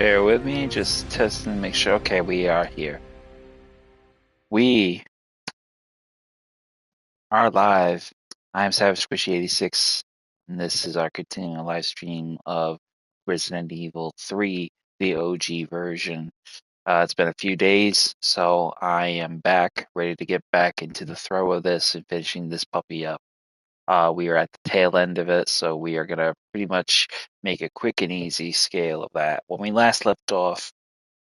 Bear with me, just testing to make sure. Okay, we are here. We are live. I am Savage Squishy 86, and this is our continuing live stream of Resident Evil 3, the OG version. It's been a few days, so I am back, ready to get back into the throw of this and finishing this puppy up. We are at the tail end of it, so we are going to pretty much make a quick and easy scale of that. When we last left off,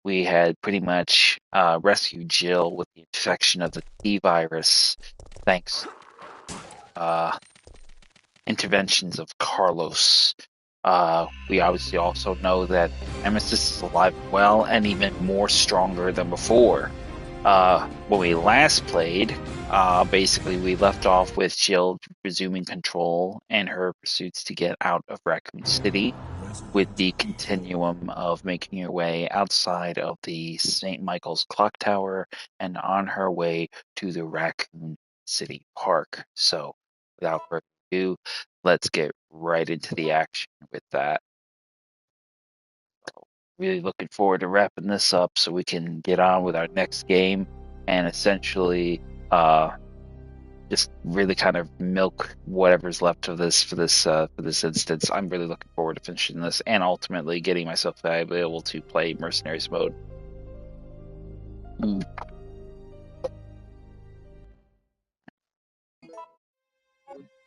we had pretty much rescued Jill with the infection of the T virus, thanks interventions of Carlos. We obviously also know that Nemesis is alive and well, and even more stronger than before. When we last played, basically we left off with Jill resuming control and her pursuits to get out of Raccoon City, with the continuum of making her way outside of the St. Michael's Clock Tower and on her way to the Raccoon City Park. So, without further ado, let's get right into the action with that. Really looking forward to wrapping this up so we can get on with our next game and essentially just really kind of milk whatever's left of this for this instance. I'm really looking forward to finishing this and ultimately getting myself able to play Mercenaries mode.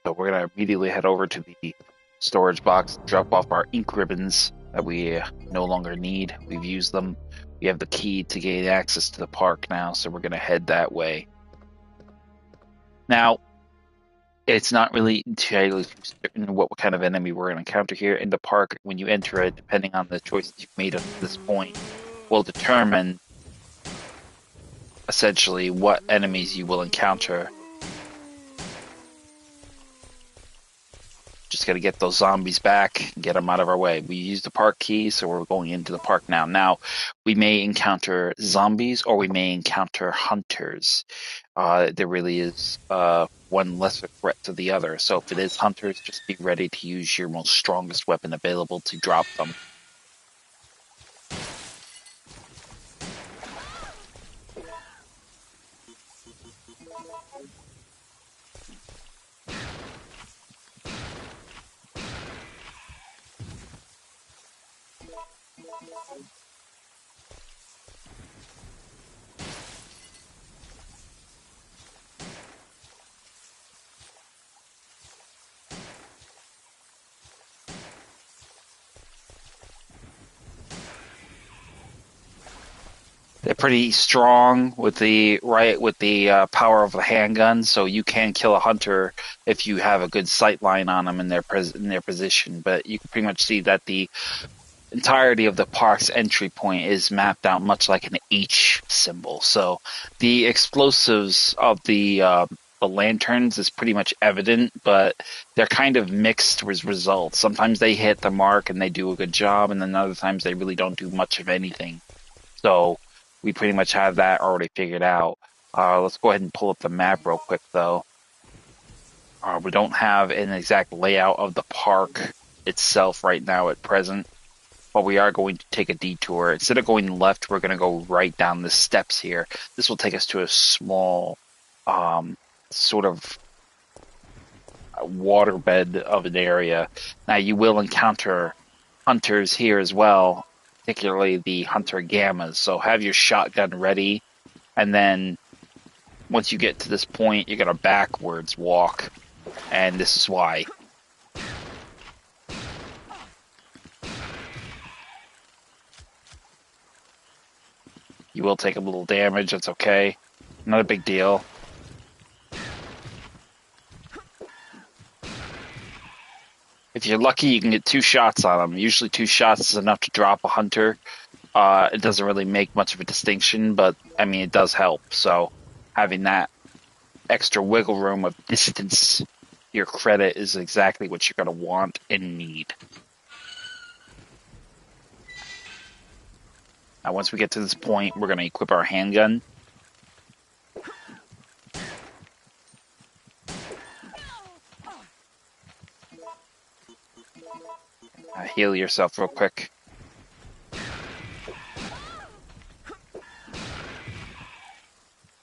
So we're gonna immediately head over to the storage box, drop off our ink ribbons that we no longer need. We've used them. We have the key to gain access to the park now, so we're gonna head that way. Now, it's not really entirely certain what kind of enemy we're going to encounter here in the park. When you enter it, depending on the choices you've made up to this point, will determine essentially what enemies you will encounter. Just got to get those zombies back and get them out of our way. We used the park key, so we're going into the park now. Now, we may encounter zombies or we may encounter hunters. There really is one lesser threat to the other. So if it is hunters, just be ready to use your most strongest weapon available to drop them. They're pretty strong with the power of a handgun, so you can kill a hunter if you have a good sight line on them in their position. But you can pretty much see that the entirety of the park's entry point is mapped out much like an H symbol. So the explosives of the lanterns is pretty much evident, but they're kind of mixed with results. Sometimes they hit the mark and they do a good job, and then other times they really don't do much of anything. So we pretty much have that already figured out. Let's go ahead and pull up the map real quick, though. We don't have an exact layout of the park itself right now at present, but we are going to take a detour. Instead of going left, we're going to go right down the steps here. This will take us to a small sort of waterbed of an area. Now, you will encounter hunters here as well, particularly the hunter gammas. So have your shotgun ready, and then once you get to this point, you're going to backwards walk, and this is why. You will take a little damage, that's okay. Not a big deal. If you're lucky, you can get 2 shots on them. Usually 2 shots is enough to drop a hunter. It doesn't really make much of a distinction, but, I mean, it does help. So having that extra wiggle room of distance to your credit is exactly what you're going to want and need. Now, once we get to this point, we're going to equip our handgun. Heal yourself real quick.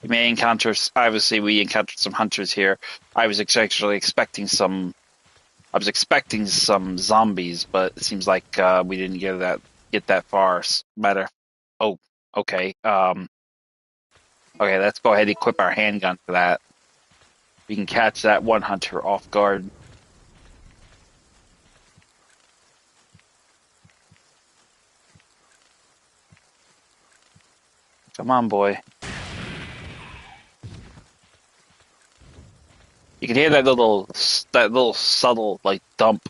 We may encounter, obviously we encountered some hunters here. I was actually expecting some, zombies, but it seems like we didn't get that far. Matter. Oh, okay. Okay, let's go ahead and equip our handgun for that. We can catch that one hunter off guard. Come on, boy. You can hear that little subtle like dump,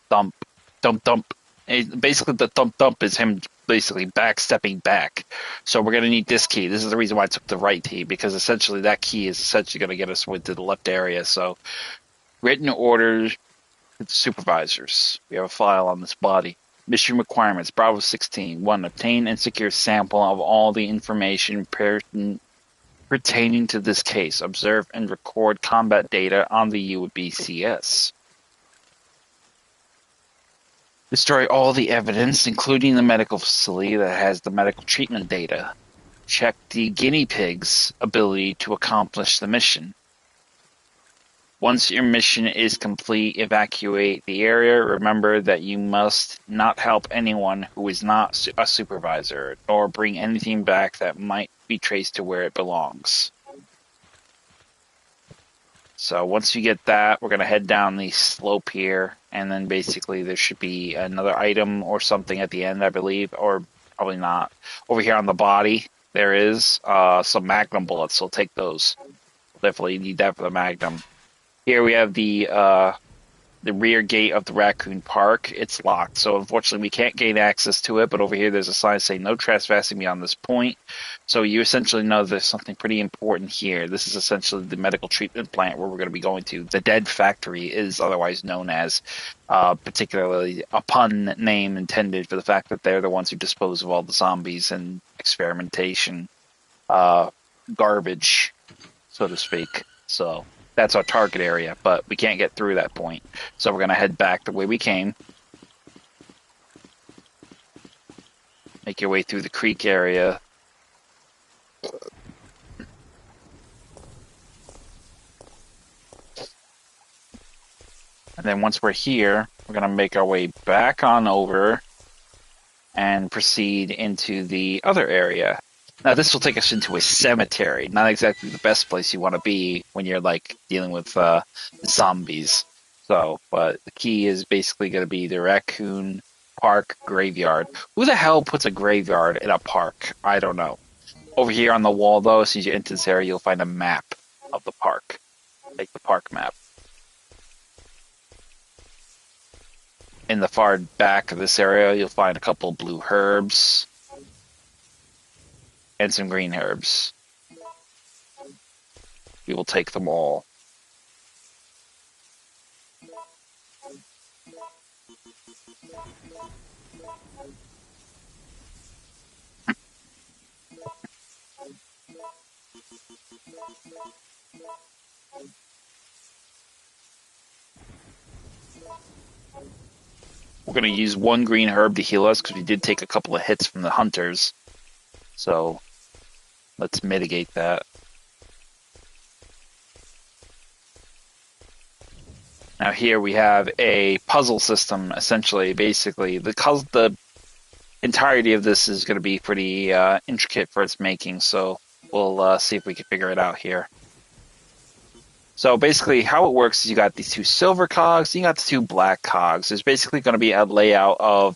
dump, dump, dump. Basically, the thump thump is him basically backstepping back. So we're gonna need this key. This is the reason why I took the right key, because essentially that key is essentially gonna get us into the left area. So written orders to the supervisors. We have a file on this body. Mission requirements: Bravo 16. 1. Obtain and secure sample of all the information pertaining to this case. Observe and record combat data on the UBCS. Destroy all the evidence, including the medical facility that has the medical treatment data. Check the guinea pig's ability to accomplish the mission. Once your mission is complete, evacuate the area. Remember that you must not help anyone who is not a supervisor, nor bring anything back that might be traced to where it belongs. So once you get that, we're going to head down the slope here, and then basically there should be another item or something at the end, I believe, or probably not. Over here on the body, there is some Magnum bullets, so take those. Definitely need that for the Magnum. Here we have the rear gate of the Raccoon Park. It's locked, so unfortunately we can't gain access to it, but over here there's a sign saying no trespassing beyond this point. So you essentially know there's something pretty important here. This is essentially the medical treatment plant where we're going to be going to. The Dead Factory is otherwise known as, particularly a pun name intended for the fact that they're the ones who dispose of all the zombies and experimentation garbage, so to speak. So that's our target area, but we can't get through that point. So we're going to head back the way we came. Make your way through the creek area. And then once we're here, we're going to make our way back on over and proceed into the other area. Now, this will take us into a cemetery. Not exactly the best place you want to be when you're, like, dealing with zombies. So, but the key is basically going to be the Raccoon Park Graveyard. Who the hell puts a graveyard in a park? I don't know. Over here on the wall, though, as soon as you enter this area, you'll find a map of the park. Like the park map. In the far back of this area, you'll find a couple blue herbs and some green herbs. We will take them all. We're going to use one green herb to heal us because we did take a couple of hits from the hunters. So let's mitigate that. Now here we have a puzzle system, essentially. Basically, the entirety of this is going to be pretty intricate for its making, so we'll see if we can figure it out here. So basically how it works is you got these two silver cogs, you got the two black cogs. There's basically going to be a layout of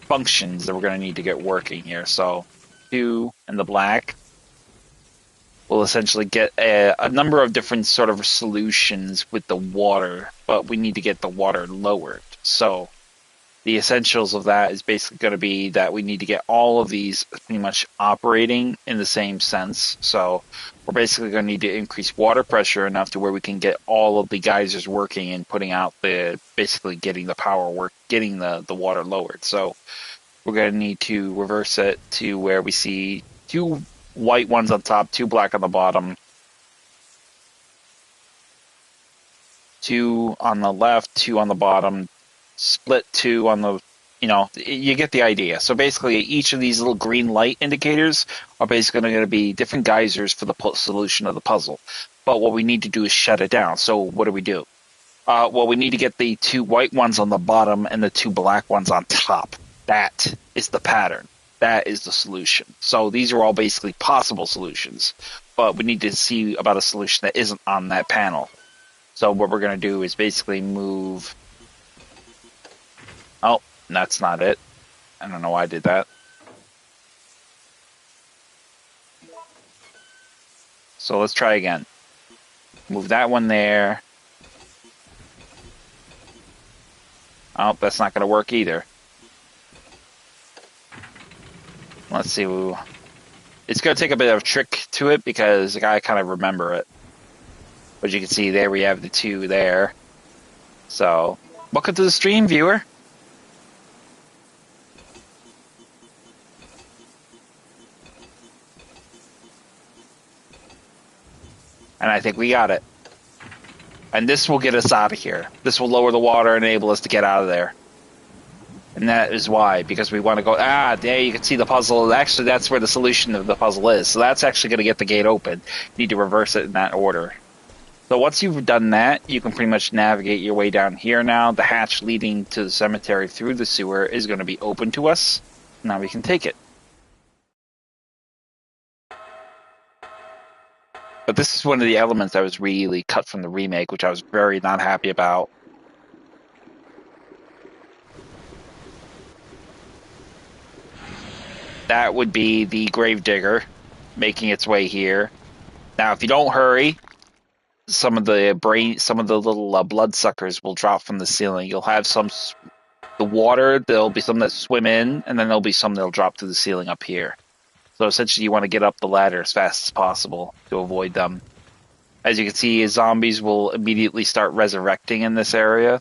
functions that we're going to need to get working here. So 2 and the black will essentially get a number of different sort of solutions with the water, but we need to get the water lowered. So the essentials of that is basically going to be that we need to get all of these pretty much operating in the same sense. So we're basically going to need to increase water pressure enough to where we can get all of the geysers working and putting out basically getting the power work, getting the water lowered. So we're going to need to reverse it to where we see 2 white ones on top, 2 black on the bottom, 2 on the left, 2 on the bottom, split 2 on the you know, you get the idea. So basically, each of these little green light indicators are basically going to be different geysers for the solution of the puzzle. But what we need to do is shut it down. So what do we do? Well, we need to get the 2 white ones on the bottom and the 2 black ones on top. That is the pattern. That is the solution. So these are all basically possible solutions, but we need to see about a solution that isn't on that panel. So what we're going to do is basically move. Oh, that's not it. I don't know why I did that. So let's try again. Move that one there. Oh, that's not going to work either. Let's see. It's going to take a bit of a trick to it because I gotta kind of remember it. But you can see there we have the 2 there. So, welcome to the stream, viewer. And I think we got it. And this will get us out of here. This will lower the water and enable us to get out of there. And that is why, because we want to go, there you can see the puzzle. Actually, that's where the solution of the puzzle is. So that's actually going to get the gate open. You need to reverse it in that order. So once you've done that, you can pretty much navigate your way down here now. The hatch leading to the cemetery through the sewer is going to be open to us. Now we can take it. But this is one of the elements that was really cut from the remake, which I was very not happy about. That would be the gravedigger making its way here. Now, if you don't hurry, some of the little bloodsuckers will drop from the ceiling. You'll have the water. There'll be some that swim in, and then there'll be some that'll drop to the ceiling up here. So essentially, you want to get up the ladder as fast as possible to avoid them. As you can see, zombies will immediately start resurrecting in this area.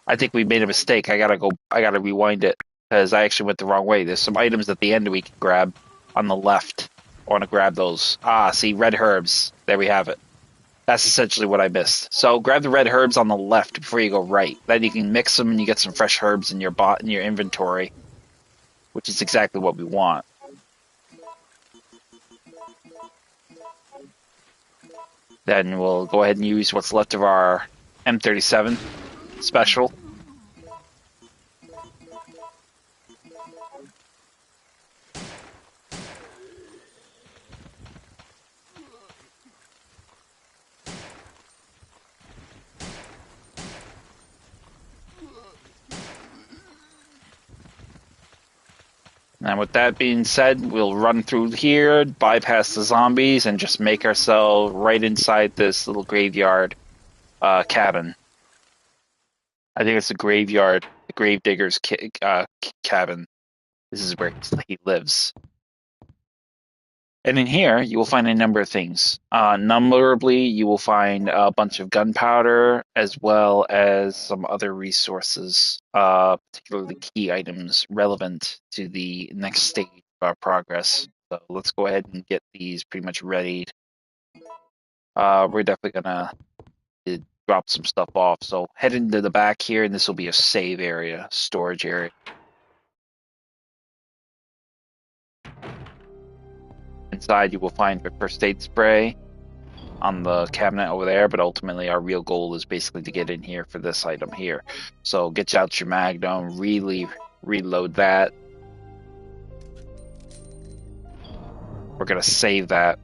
I think we made a mistake. I gotta rewind it because I actually went the wrong way. There's some items at the end we can grab on the left. I want to grab those. See, red herbs. There we have it. That's essentially what I missed. So grab the red herbs on the left before you go right. Then you can mix them and you get some fresh herbs in your inventory, which is exactly what we want. Then we'll go ahead and use what's left of our M37 special. And with that being said, we'll run through here, bypass the zombies, and just make ourselves right inside this little graveyard cabin. I think it's a graveyard, the gravedigger's cabin. This is where he lives. And in here, you will find a number of things. Numberably, you will find a bunch of gunpowder, as well as some other resources, particularly key items relevant to the next stage of our progress. So let's go ahead and get these pretty much ready. We're definitely gonna drop some stuff off. So head into the back here, and this will be a save area, storage area. Inside, you will find the first aid spray on the cabinet over there, but ultimately our real goal is basically to get in here for this item here. So get out your Magnum, really reload that. We're gonna save that.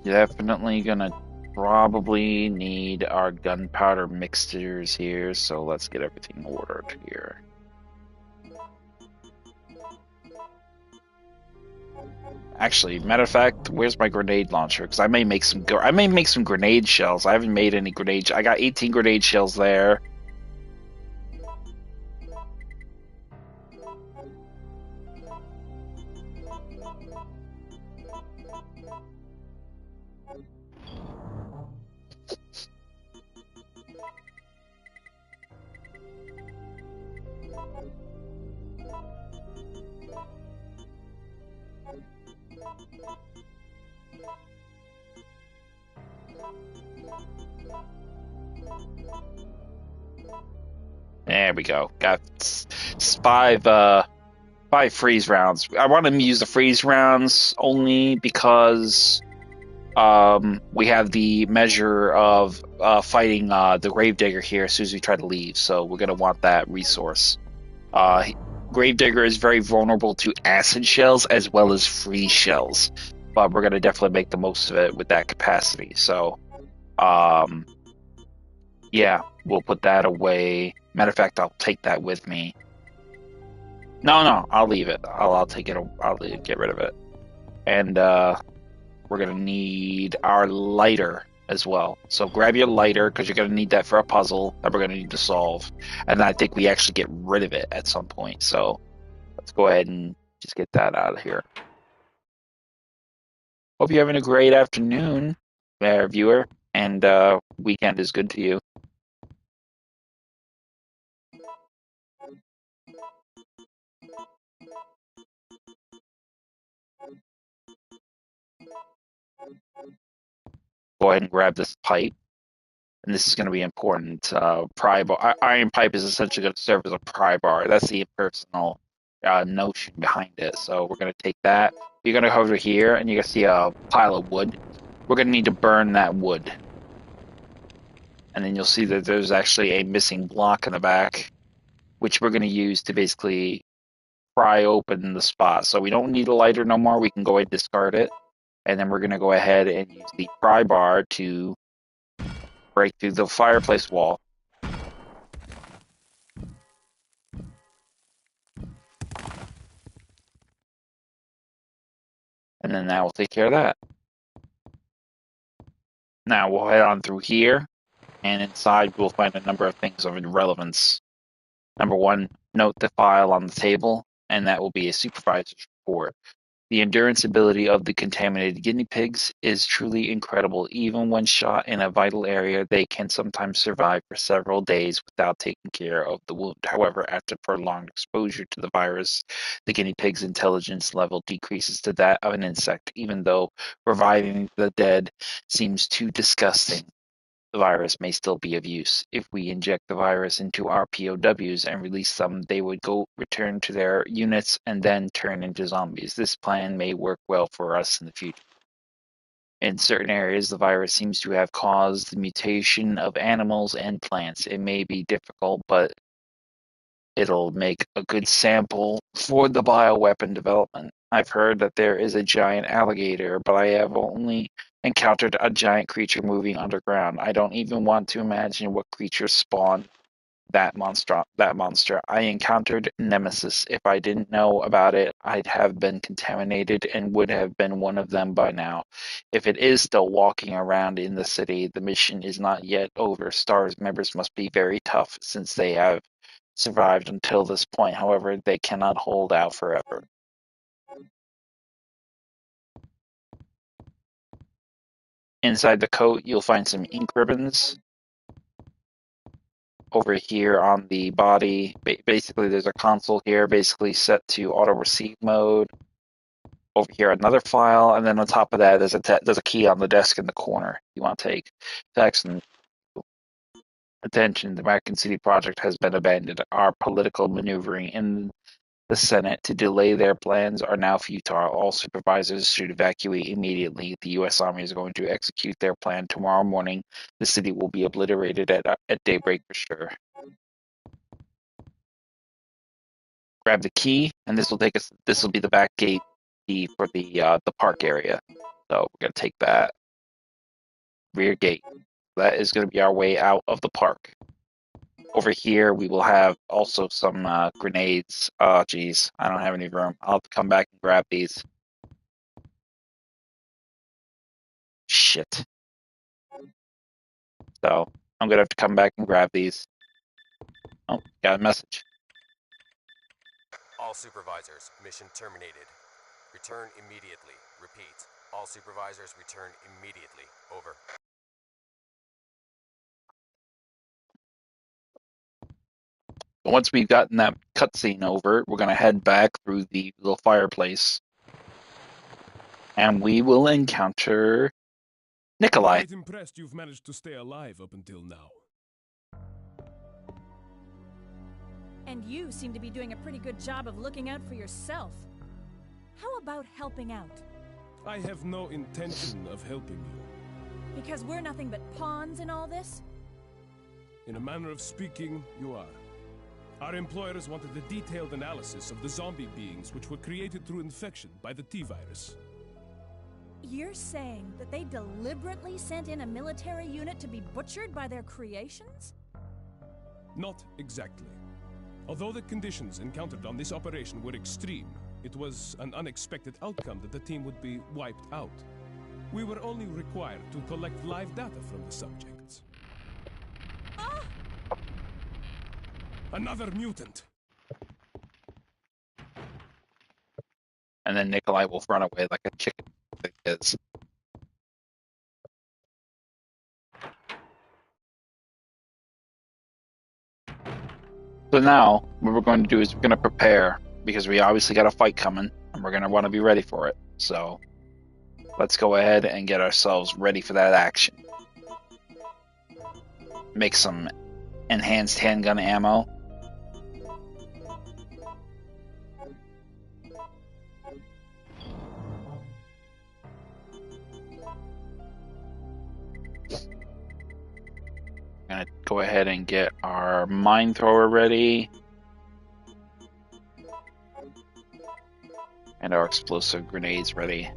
Definitely gonna probably need our gunpowder mixtures here, so let's get everything ordered here. Actually, matter of fact, where's my grenade launcher? Because I may make some grenade shells. I haven't made any grenade. I got 18 grenade shells there. There we go. Got five freeze rounds. I want to use the freeze rounds only because we have the measure of fighting the Gravedigger here as soon as we try to leave, so we're gonna want that resource. Gravedigger is very vulnerable to acid shells as well as freeze shells, but we're gonna definitely make the most of it with that capacity. So, yeah, we'll put that away. Matter of fact, I'll take that with me. No, I'll leave it. I'll take it. I'll get rid of it. And we're gonna need our lighter as well. So grab your lighter because you're gonna need that for a puzzle that we're gonna need to solve. And I think we actually get rid of it at some point. So let's go ahead and just get that out of here. Hope you're having a great afternoon, viewer, and weekend is good to you. Go ahead and grab this pipe. And this is going to be important. Pry bar, iron pipe is essentially going to serve as a pry bar. That's the impersonal notion behind it. So we're going to take that. You're going to go over here, and you're going to see a pile of wood. We're going to need to burn that wood. And then you'll see that there's actually a missing block in the back, which we're going to use to basically pry open the spot. So we don't need a lighter no more. We can go ahead and discard it. And then we're going to go ahead and use the pry bar to break through the fireplace wall. And then that will take care of that. Now we'll head on through here, and inside we'll find a number of things of relevance. Number one, note the file on the table, and that will be a supervisor's report. The endurance ability of the contaminated guinea pigs is truly incredible. Even when shot in a vital area, they can sometimes survive for several days without taking care of the wound. However, after prolonged exposure to the virus, the guinea pig's intelligence level decreases to that of an insect, even though reviving the dead seems too disgusting. The virus may still be of use. If we inject the virus into our POWs and release them, they would return to their units and then turn into zombies. This plan may work well for us in the future. In certain areas, the virus seems to have caused the mutation of animals and plants. It may be difficult, but it'll make a good sample for the bioweapon development. I've heard that there is a giant alligator, but I have only encountered a giant creature moving underground. I don't even want to imagine what creatures spawn that monster. I encountered Nemesis. If I didn't know about it, I'd have been contaminated and would have been one of them by now. If it is still walking around in the city, the mission is not yet over. STARS members must be very tough since they have survived until this point. However, they cannot hold out forever. Inside the coat, you'll find some ink ribbons. Over here on the body, basically there's a console here, basically set to auto receive mode. Over here, another file, and then on top of that, there's a key on the desk in the corner you want to take. Text and attention, the Raccoon City project has been abandoned. Our political maneuvering in the Senate to delay their plans are now futile. All supervisors should evacuate immediately. The U.S. Army is going to execute their plan tomorrow morning. The city will be obliterated at daybreak for sure. Grab the key, and this will take us. This will be the back gate key for the park area. So we're gonna take that rear gate. That is going to be our way out of the park. Over here, we will have also some grenades. Oh, geez, I don't have any room. I'll have to come back and grab these. Shit. So I'm going to have to come back and grab these. Oh, got a message. All supervisors, mission terminated. Return immediately. Repeat. All supervisors return immediately. Over. Once we've gotten that cutscene over, we're going to head back through the little fireplace. And we will encounter Nikolai. Quite impressed you've managed to stay alive up until now. And you seem to be doing a pretty good job of looking out for yourself. How about helping out? I have no intention of helping you. Because we're nothing but pawns in all this? In a manner of speaking, you are. Our employers wanted a detailed analysis of the zombie beings which were created through infection by the T-virus. You're saying that they deliberately sent in a military unit to be butchered by their creations? Not exactly. Although the conditions encountered on this operation were extreme, it was an unexpected outcome that the team would be wiped out. We were only required to collect live data from the subjects. Ah! Another mutant! And then Nikolai will run away like a chicken that he is. So now, what we're going to do is we're going to prepare, because we obviously got a fight coming, and we're going to want to be ready for it. So, let's go ahead and get ourselves ready for that action. Make some enhanced handgun ammo. Gonna go ahead and get our mine thrower ready. And our explosive grenades ready.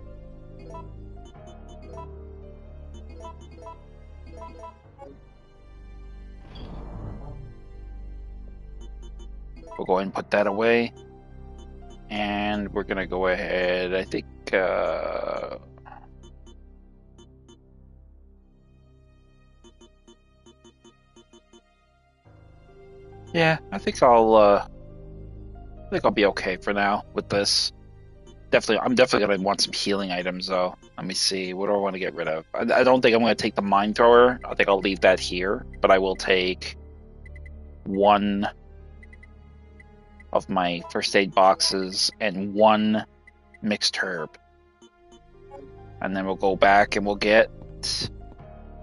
We'll go ahead and put that away. And we're gonna go ahead, I think, yeah, I think I'll be okay for now with this. I'm definitely gonna want some healing items though. Let me see, what do I want to get rid of? I don't think I'm gonna take the mine thrower. I think I'll leave that here, but I will take one of my first aid boxes and one mixed herb. And then we'll go back and we'll get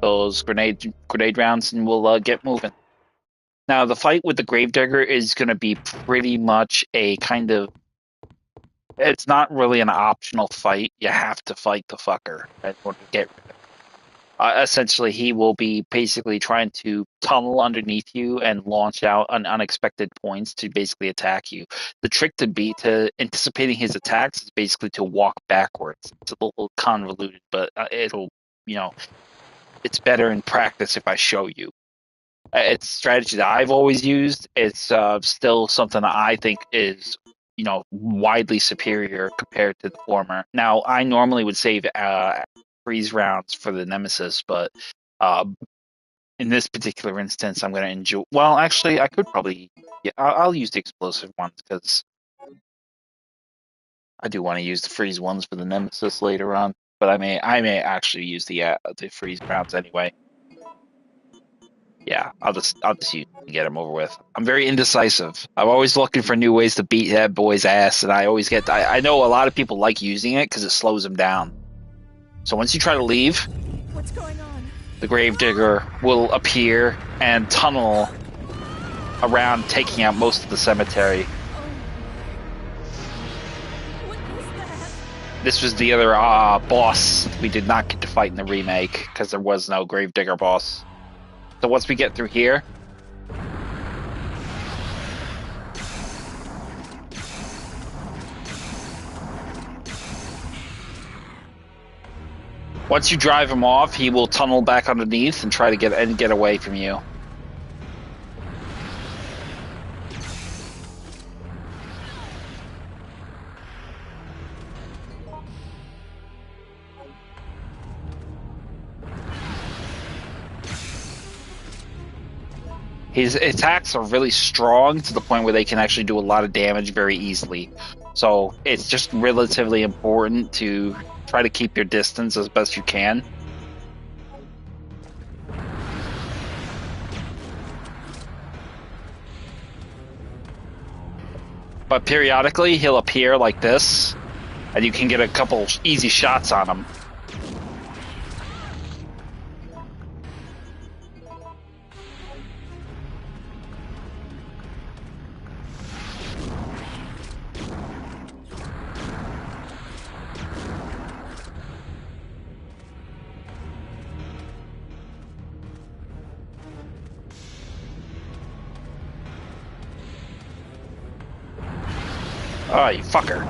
those grenade rounds and we'll get moving. Now, the fight with the Gravedigger is going to be pretty much a kind of... It's not really an optional fight. You have to fight the fucker in order to get rid of it. Essentially, he will be basically trying to tunnel underneath you and launch out on unexpected points to basically attack you. The trick to anticipating his attacks is basically to walk backwards. It's a little convoluted, but it'll, it's better in practice if I show you. It's a strategy that I've always used. It's still something that I think is, widely superior compared to the former. Now, I normally would save freeze rounds for the Nemesis, but in this particular instance, I'm going to enjoy... Well, actually, I could probably... Yeah, I'll use the explosive ones, because I do want to use the freeze ones for the Nemesis later on. But I may actually use the freeze rounds anyway. Yeah, I'll just use and get him over with. I'm very indecisive. I'm always looking for new ways to beat that boy's ass, and I always get... I know a lot of people like using it because it slows him down. So once you try to leave, What's going on? the Gravedigger will appear and tunnel around, taking out most of the cemetery. What is that? This was the other boss we did not get to fight in the remake, because there was no Gravedigger boss. So once we get through here, once you drive him off, he will tunnel back underneath and try to get away from you. His attacks are really strong to the point where they can actually do a lot of damage very easily. So it's just relatively important to try to keep your distance as best you can. but periodically he'll appear like this, and you can get a couple easy shots on him. Oh, you fucker.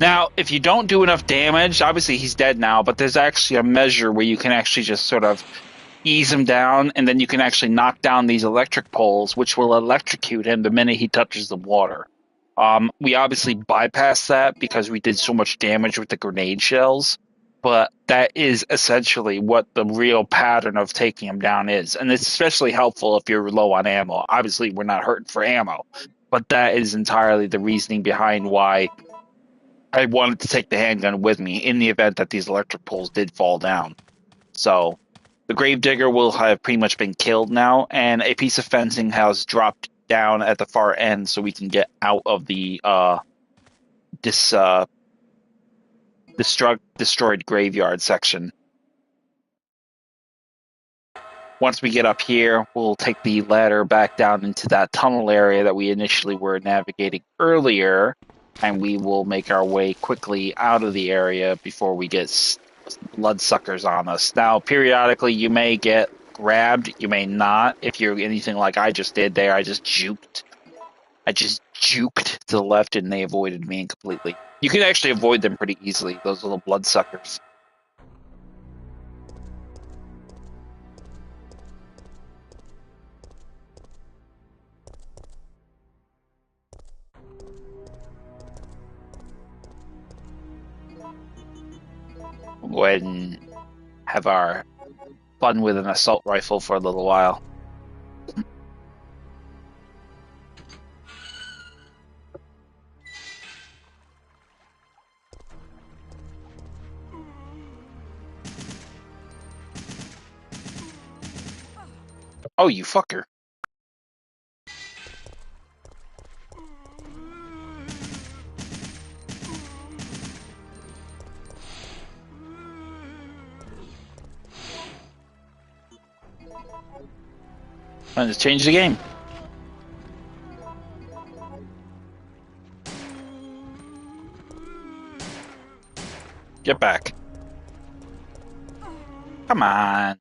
Now, if you don't do enough damage, obviously he's dead now, but there's actually a measure where you can actually just sort of ease him down, and then you can actually knock down these electric poles, which will electrocute him the minute he touches the water. We obviously bypassed that because we did so much damage with the grenade shells, but that is essentially what the real pattern of taking him down is. And it's especially helpful if you're low on ammo. Obviously, we're not hurting for ammo, but that is entirely the reasoning behind why I wanted to take the handgun with me in the event that these electric poles did fall down. So the gravedigger will have pretty much been killed now, and a piece of fencing has dropped down at the far end so we can get out of the destroyed graveyard section. Once we get up here, we'll take the ladder back down into that tunnel area that we initially were navigating earlier, and we will make our way quickly out of the area before we get bloodsuckers on us. Now, periodically, you may get grabbed, you may not. If you're anything like I just did there, I just juked to the left, and they avoided me completely. You can actually avoid them pretty easily, those little bloodsuckers. We'll go ahead and have our fun with an assault rifle for a little while. Oh, you fucker. Time to change the game. Get back. Come on.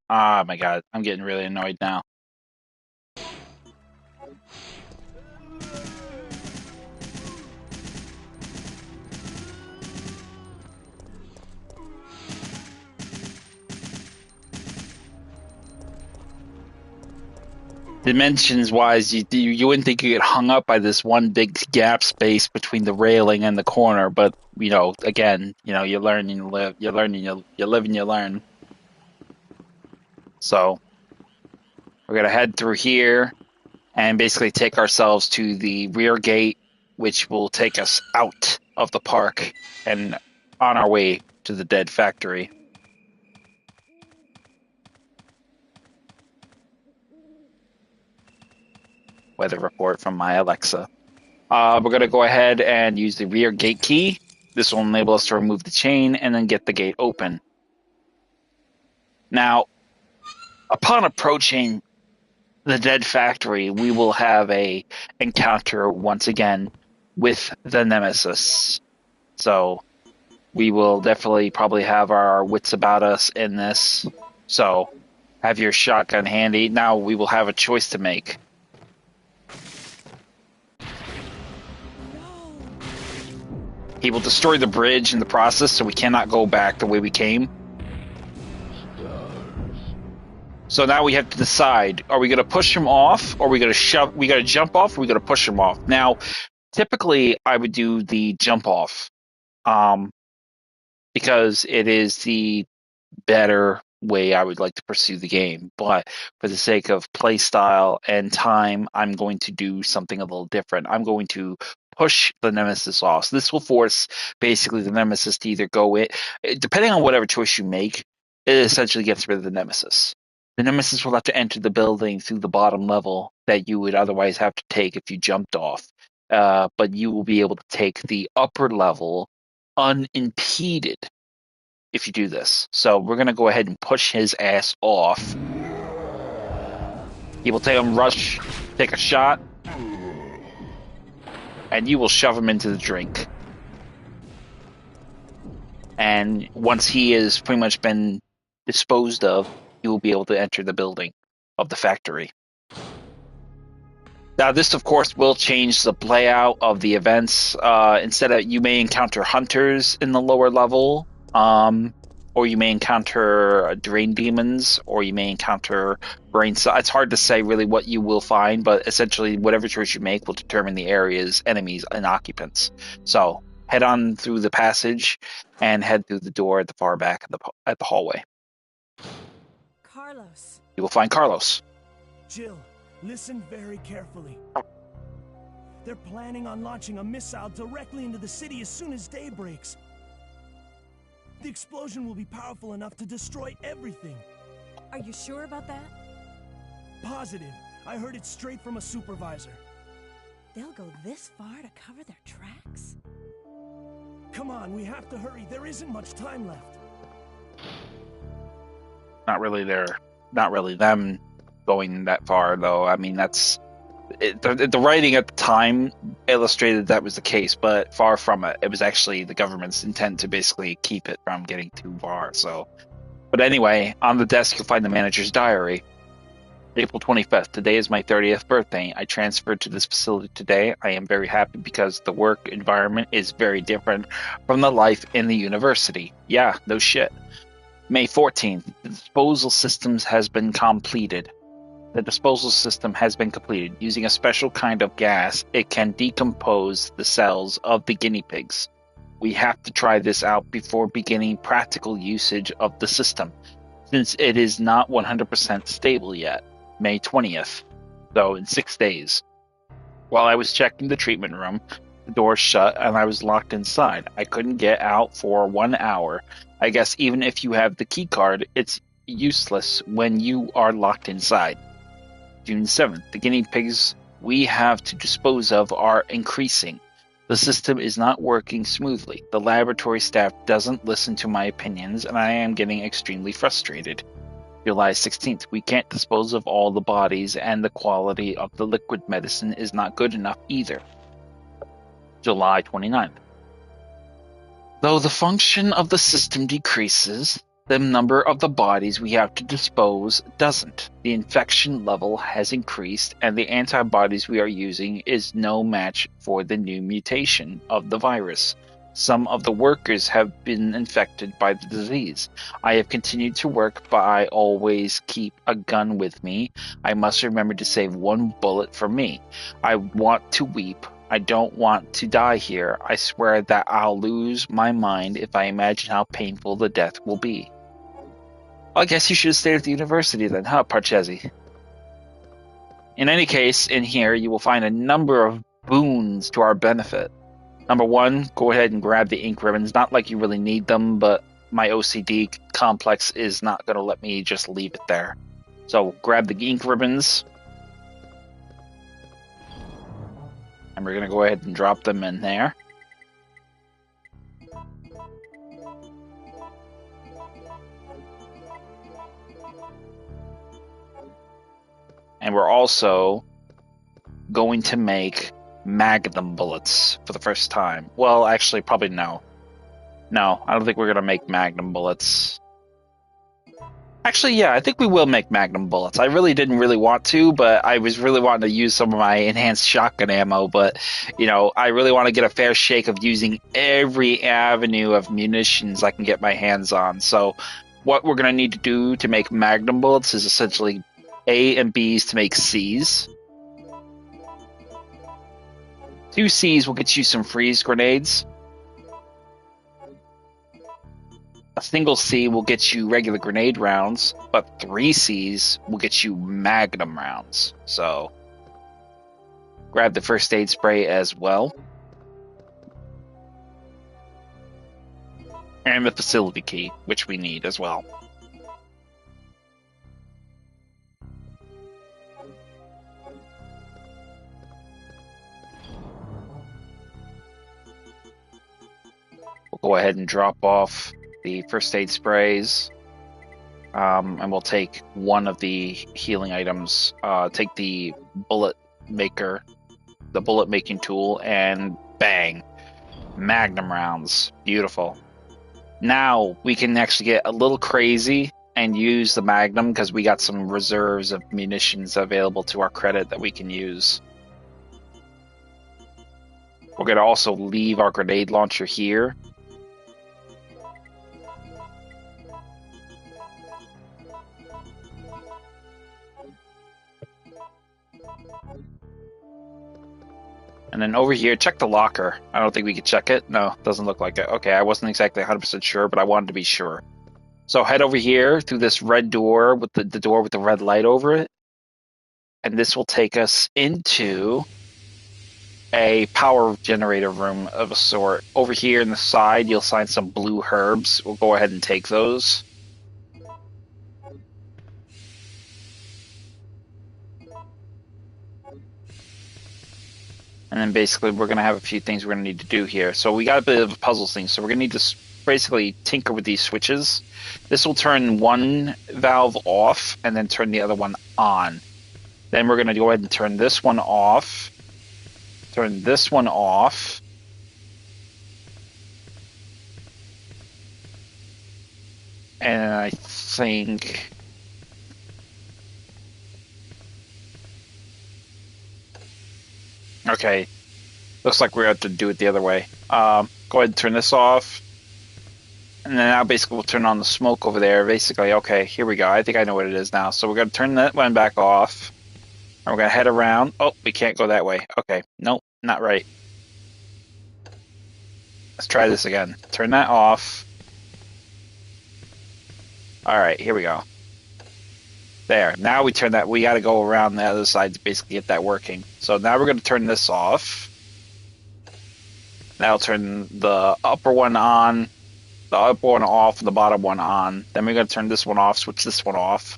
Oh my god, I'm getting really annoyed now. Dimensions wise, you wouldn't think you get hung up by this one big gap space between the railing and the corner, but again, you learn and you live, you learn and you live and you learn. So we're gonna head through here and basically take ourselves to the rear gate, which will take us out of the park and on our way to the dead factory. Weather report from my Alexa. We're going to go ahead and use the rear gate key. This will enable us to remove the chain and then get the gate open. Now, upon approaching the dead factory, we will have a encounter once again with the Nemesis. So we will definitely probably have our wits about us in this. So have your shotgun handy. Now we will have a choice to make. He will destroy the bridge in the process, so we cannot go back the way we came. So now we have to decide: are we going to push him off, or are we going to shove? We got to jump off, or we got to push him off? Now, typically, I would do the jump off, because it is the better way I would like to pursue the game. But for the sake of play style and time, I'm going to do something a little different. I'm going to push the Nemesis off. So this will force basically the Nemesis to either go it, depending on whatever choice you make, it essentially gets rid of the Nemesis. The Nemesis will have to enter the building through the bottom level that you would otherwise have to take if you jumped off. But you will be able to take the upper level unimpeded if you do this. So we're going to go ahead and push his ass off. He will take him, rush, take a shot, and you will shove him into the drink. And once he has pretty much been disposed of, you will be able to enter the building of the factory. Now, this, of course, will change the layout of the events. Instead of, you may encounter hunters in the lower level, or you may encounter drain demons, or you may encounter brain cells. It's hard to say really what you will find, but essentially whatever choice you make will determine the area's enemies and occupants. So head on through the passage and head through the door at the far back at the hallway. Carlos. You will find Carlos. Jill, listen very carefully. They're planning on launching a missile directly into the city as soon as day breaks. The explosion will be powerful enough to destroy everything. Are you sure about that? Positive. I heard it straight from a supervisor. They'll go this far to cover their tracks? Come on, we have to hurry. There isn't much time left. Not really them going that far, though. I mean, that's the writing at the time illustrated that was the case, but far from it. It was actually the government's intent to basically keep it from getting too far. So, but anyway, on the desk you'll find the manager's diary. April 25th. Today is my 30th birthday. I transferred to this facility today. I am very happy because the work environment is very different from the life in the university. Yeah, no shit. May 14th. The disposal systems has been completed. The disposal system has been completed. Using a special kind of gas, it can decompose the cells of the guinea pigs. We have to try this out before beginning practical usage of the system, since it is not 100% stable yet. May 20th, so in 6 days. While I was checking the treatment room, the door shut and I was locked inside. I couldn't get out for 1 hour. I guess even if you have the key card, it's useless when you are locked inside. June 7th. The guinea pigs we have to dispose of are increasing. The system is not working smoothly. The laboratory staff doesn't listen to my opinions, and I am getting extremely frustrated. July 16th. We can't dispose of all the bodies, and the quality of the liquid medicine is not good enough either. July 29th. Though the function of the system decreases, the number of the bodies we have to dispose doesn't. The infection level has increased, and the antibodies we are using is no match for the new mutation of the virus. Some of the workers have been infected by the disease. I have continued to work, but I always keep a gun with me. I must remember to save one bullet for me. I want to weep. I don't want to die here. I swear that I'll lose my mind if I imagine how painful the death will be. I guess you should have stayed at the university then, huh, Parchesi? In any case, in here you will find a number of boons to our benefit. Number one, go ahead and grab the ink ribbons. Not like you really need them, but my OCD complex is not going to let me just leave it there. So grab the ink ribbons. And we're going to go ahead and drop them in there. And we're also going to make magnum bullets for the first time. Well, actually, probably no. No, I don't think we're going to make magnum bullets. Actually, yeah, I think we will make magnum bullets. I really didn't really want to, but I was really wanting to use some of my enhanced shotgun ammo, but, you know, I really want to get a fair shake of using every avenue of munitions I can get my hands on. So what we're going to need to do to make magnum bullets is essentially A and B's to make C's. 2 C's will get you some freeze grenades. A single C will get you regular grenade rounds, but 3 Cs will get you magnum rounds. So grab the first aid spray as well. And the facility key, which we need as well. We'll go ahead and drop off the first aid sprays. And we'll take one of the healing items. Take the bullet maker, the bullet making tool, and bang. Magnum rounds. Beautiful. Now we can actually get a little crazy and use the Magnum because we got some reserves of munitions available to our credit that we can use. We're going to also leave our grenade launcher here. And then over here, check the locker. I don't think we could check it. No, doesn't look like it. Okay, I wasn't exactly 100% sure, but I wanted to be sure. So head over here through this red door with the door with the red light over it. And this will take us into a power generator room of a sort. Over here in the side, you'll find some blue herbs. We'll go ahead and take those. And then basically we're going to have a few things we're going to need to do here. So we got a bit of a puzzle thing. So we're going to need to basically tinker with these switches. This will turn one valve off and then turn the other one on. Then we're going to go ahead and turn this one off. Turn this one off. And I think... Okay, looks like we have to do it the other way. Go ahead and turn this off. And then now basically we'll turn on the smoke over there. Basically, okay, here we go. I think I know what it is now. So we're going to turn that one back off. And we're going to head around. Oh, we can't go that way. Okay, nope, not right. Let's try this again. Turn that off. Alright, here we go. There. Now we turn that. We got to go around the other side to basically get that working. So now we're going to turn this off. That'll turn the upper one on, the upper one off, and the bottom one on. Then we're going to turn this one off, switch this one off.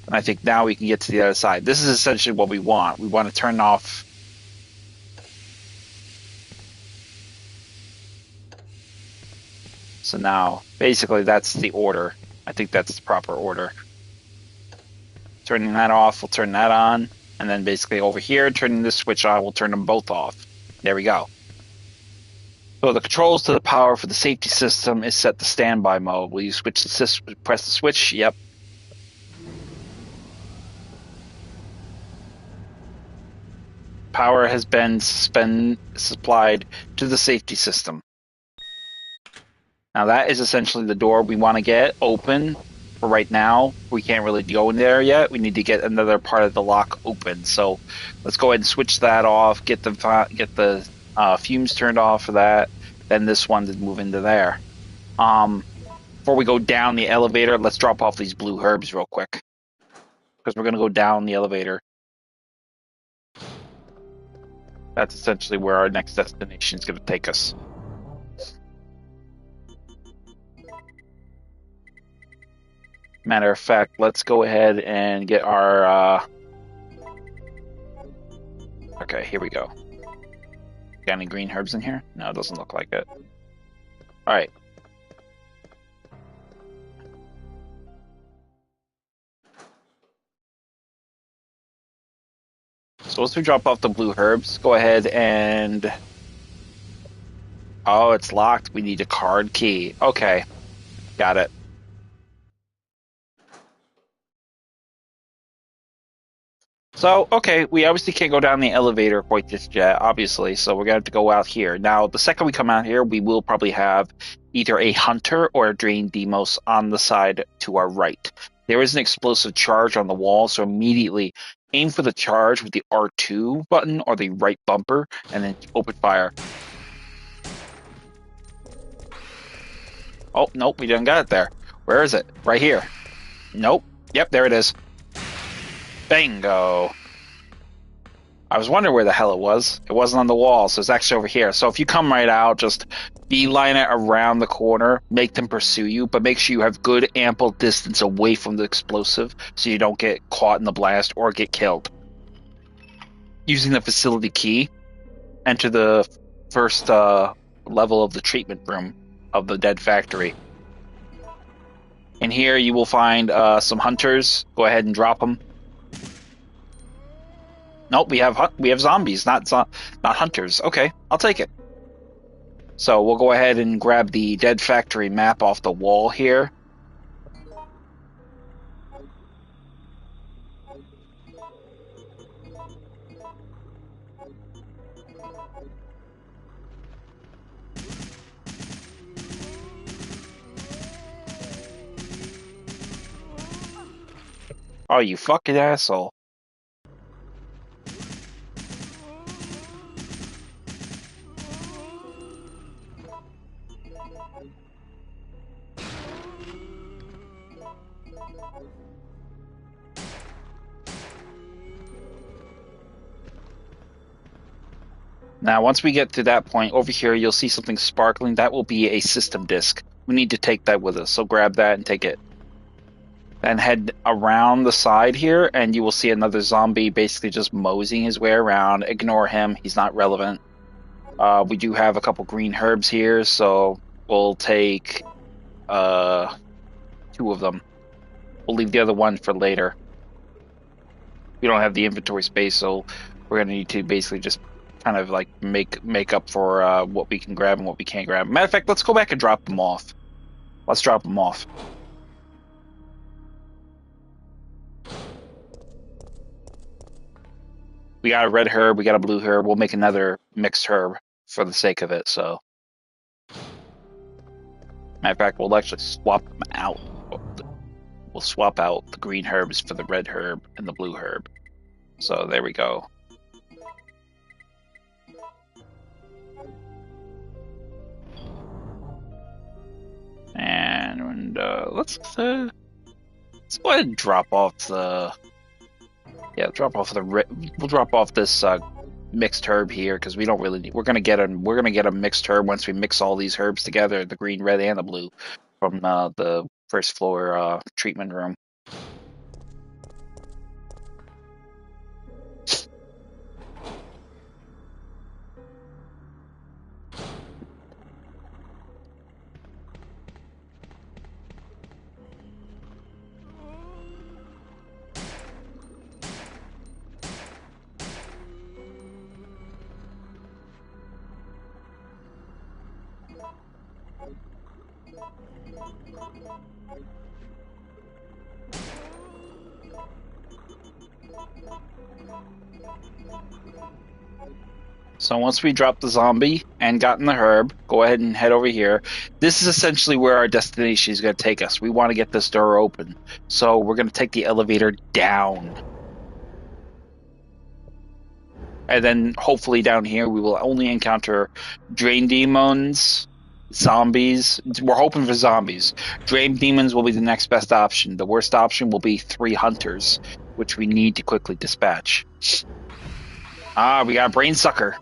And I think now we can get to the other side. This is essentially what we want. We want to turn off. So now, basically, that's the order. I think that's the proper order. Turning that off, we'll turn that on. And then basically over here, turning this switch on, we'll turn them both off. There we go. So the controls to the power for the safety system is set to standby mode. Will you switch the press the switch? Yep. Power has been supplied to the safety system. Now that is essentially the door we want to get open. For right now, we can't really go in there yet. We need to get another part of the lock open. So let's go ahead and switch that off. Get the fumes turned off for that. Then this one to move into there. Before we go down the elevator, let's drop off these blue herbs real quick because we're gonna go down the elevator. That's essentially where our next destination is gonna take us. Matter of fact, let's go ahead and get our... Okay, here we go. Got any green herbs in here? No, it doesn't look like it. Alright. So once we drop off the blue herbs, go ahead and... Oh, it's locked. We need a card key. Okay. Got it. So, okay, we obviously can't go down the elevator quite just yet, obviously, so we're going to have to go out here. Now, the second we come out here, we will probably have either a hunter or a drain demos on the side to our right. There is an explosive charge on the wall, so immediately aim for the charge with the R2 button or the right bumper, and then open fire. Oh, nope, we didn't got it there. Where is it? Right here. Nope. Yep, there it is. Bingo. I was wondering where the hell it was. It wasn't on the wall, so it's actually over here. So if you come right out, just beeline it around the corner, make them pursue you, but make sure you have good, ample distance away from the explosive so you don't get caught in the blast or get killed. Using the facility key, enter the first level of the treatment room of the dead factory. In here, you will find some hunters. Go ahead and drop them. Nope, we have zombies, not hunters. Okay, I'll take it. So we'll go ahead and grab the dead factory map off the wall here. Oh, you fucking asshole. Now, once we get to that point, over here, you'll see something sparkling. That will be a system disk. We need to take that with us, so grab that and take it. Then head around the side here, and you will see another zombie basically just moseying his way around. Ignore him. He's not relevant. We do have a couple green herbs here, so we'll take 2 of them. We'll leave the other one for later. We don't have the inventory space, so we're going to need to basically just kind of like make up for what we can grab and what we can't grab. Matter of fact, let's go back and drop them off. Let's drop them off. We got a red herb, we got a blue herb. We'll make another mixed herb for the sake of it, so. Matter of fact, we'll actually swap them out. We'll swap out the green herbs for the red herb and the blue herb. So there we go. And let's go ahead and drop off the. Yeah, we'll drop off this mixed herb here because we don't really need. We're gonna get a mixed herb once we mix all these herbs together, the green, red, and the blue, from the first floor treatment room. So once we drop the zombie and gotten the herb, go ahead and head over here. This is essentially where our destination is going to take us. We want to get this door open. So we're going to take the elevator down. And then hopefully down here we will only encounter drain demons, zombies. We're hoping for zombies. Drain demons will be the next best option. The worst option will be 3 hunters, which we need to quickly dispatch. We got a brain sucker.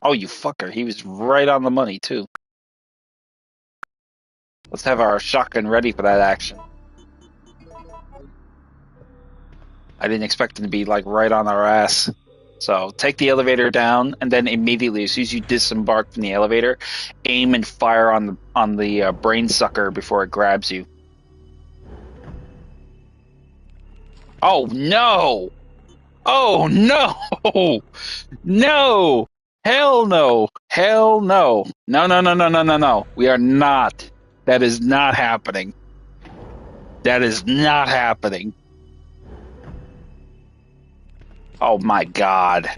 Oh, you fucker. He was right on the money, too. Let's have our shotgun ready for that action. I didn't expect him to be, like, right on our ass. So, take the elevator down, and then immediately, as soon as you disembark from the elevator, aim and fire on the brain sucker before it grabs you. Oh, no! Oh, no! No! Hell no! Hell no! No, no, no, no, no, no, no. We are not. That is not happening. That is not happening. Oh my god.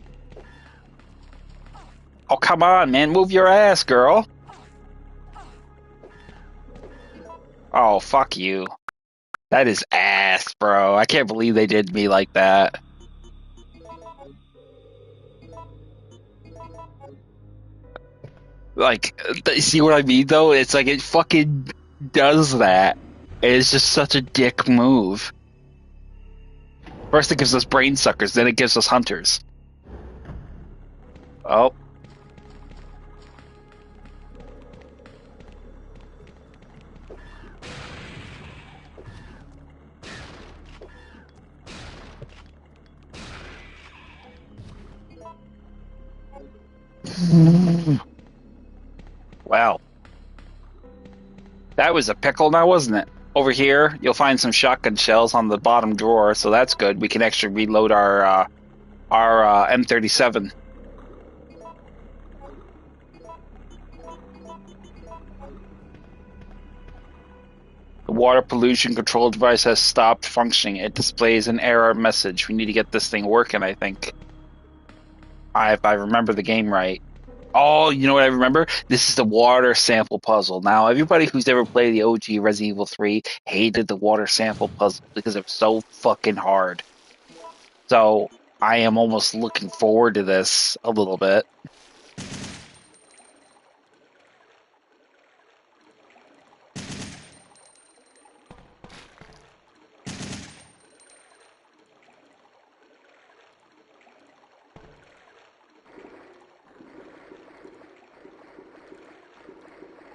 Oh, come on, man. Move your ass, girl. Oh, fuck you. That is ass, bro. I can't believe they did me like that. Like, see what I mean, though? It's like it fucking does that. It's just such a dick move. First it gives us brain suckers, then it gives us hunters. Oh. Wow. That was a pickle now, wasn't it? Over here, you'll find some shotgun shells on the bottom drawer, so that's good. We can actually reload our M37. The water pollution control device has stopped functioning. It displays an error message. We need to get this thing working, I think. If I remember the game right. Oh, you know what I remember? This is the water sample puzzle. Now, everybody who's ever played the OG Resident Evil 3 hated the water sample puzzle because it was so fucking hard. So, I am almost looking forward to this a little bit.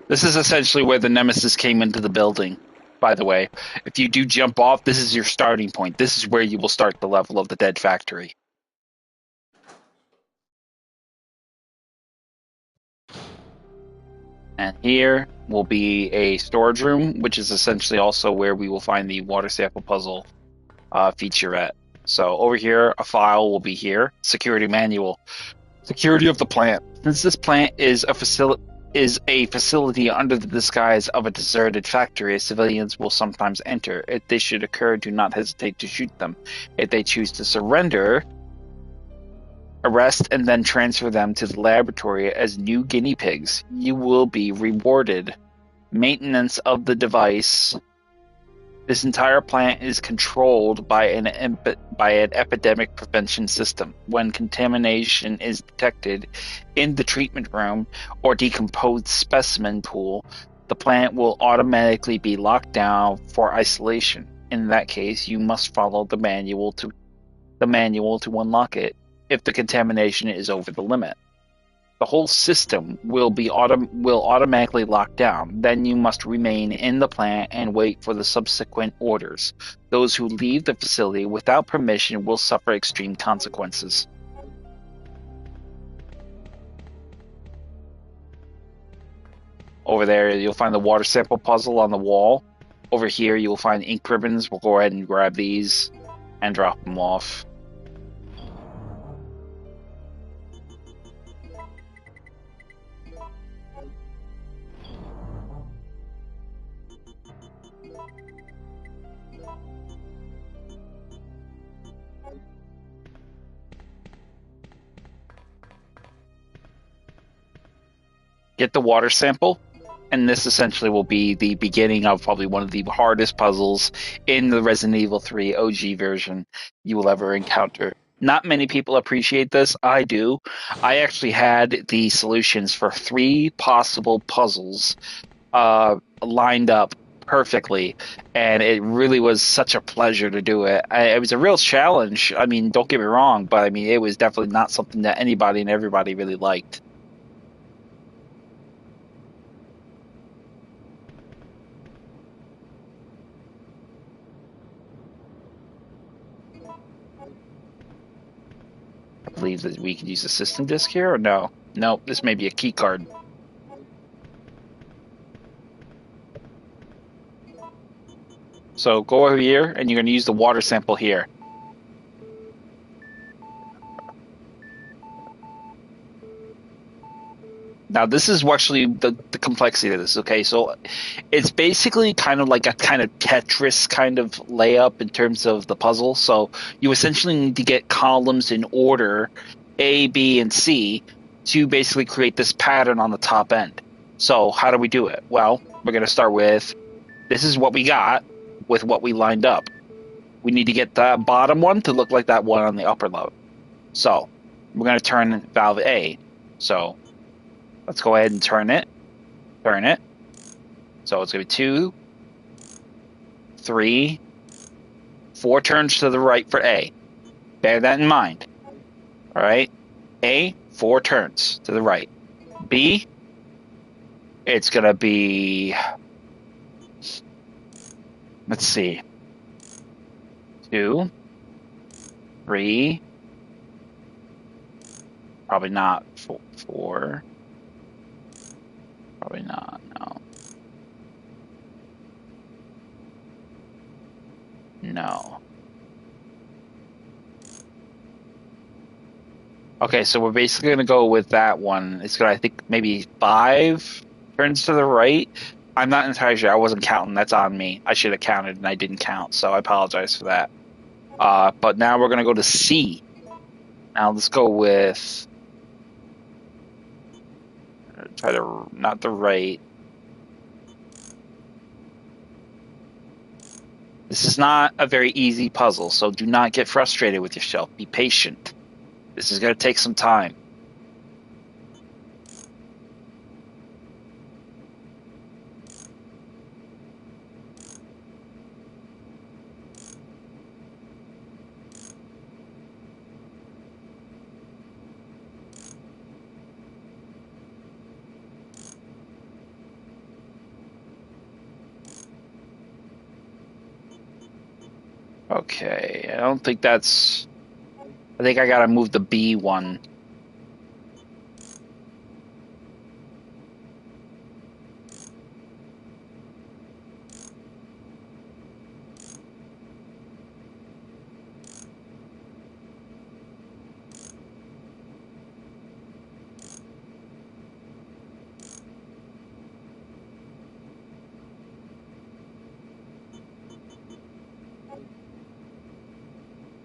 This is essentially where the Nemesis came into the building, by the way. If you do jump off, this is your starting point. This is where you will start the level of the Dead Factory. And here will be a storage room, which is essentially also where we will find the water sample puzzle featurette. So over here, a file will be here. Security manual. Security of the plant. Since this plant is a facility under the disguise of a deserted factory, civilians will sometimes enter. If this should occur, do not hesitate to shoot them. If they choose to surrender, arrest and then transfer them to the laboratory as new guinea pigs. You will be rewarded. Maintenance of the device. This entire plant is controlled by an epidemic prevention system. When contamination is detected in the treatment room or decomposed specimen pool, the plant will automatically be locked down for isolation. In that case, you must follow the manual to unlock it if the contamination is over the limit. The whole system will automatically lock down. Then you must remain in the plant and wait for the subsequent orders. Those who leave the facility without permission will suffer extreme consequences. Over there, you'll find the water sample puzzle on the wall. Over here, you'll find ink ribbons. We'll go ahead and grab these and drop them off. Get the water sample, and this essentially will be the beginning of probably one of the hardest puzzles in the Resident Evil 3 OG version you will ever encounter. Not many people appreciate this. I do. I actually had the solutions for 3 possible puzzles lined up perfectly, and it really was such a pleasure to do it. It was a real challenge. I mean, don't get me wrong, but I mean, it was definitely not something that anybody and everybody really liked. I believe that we can use the system disk here, or no? No, this may be a key card. So go over here, and you're going to use the water sample here. Now, this is actually the complexity of this, okay? So it's basically kind of like a kind of Tetris kind of layup in terms of the puzzle. So you essentially need to get columns in order, A, B, and C, to basically create this pattern on the top end. So how do we do it? Well, we're going to start with, this is what we got with what we lined up. We need to get the bottom one to look like that one on the upper level. So we're going to turn valve A. So Let's go ahead and turn it. Turn it. So it's going to be 2, 3, 4 turns to the right for A. Bear that in mind. All right. A, 4 turns to the right. B, it's going to be, let's see, 2, 3, probably not 4. Probably not, no. No. Okay, so we're basically going to go with that one. It's going to, I think, maybe 5 turns to the right. I'm not entirely sure. I wasn't counting. That's on me. I should have counted, and I didn't count, so I apologize for that. But now we're going to go to C. Now let's go with... Try to... Not the right. This is not a very easy puzzle, so do not get frustrated with yourself. Be patient. This is going to take some time. Okay, I don't think that's... I think I gotta move the B one.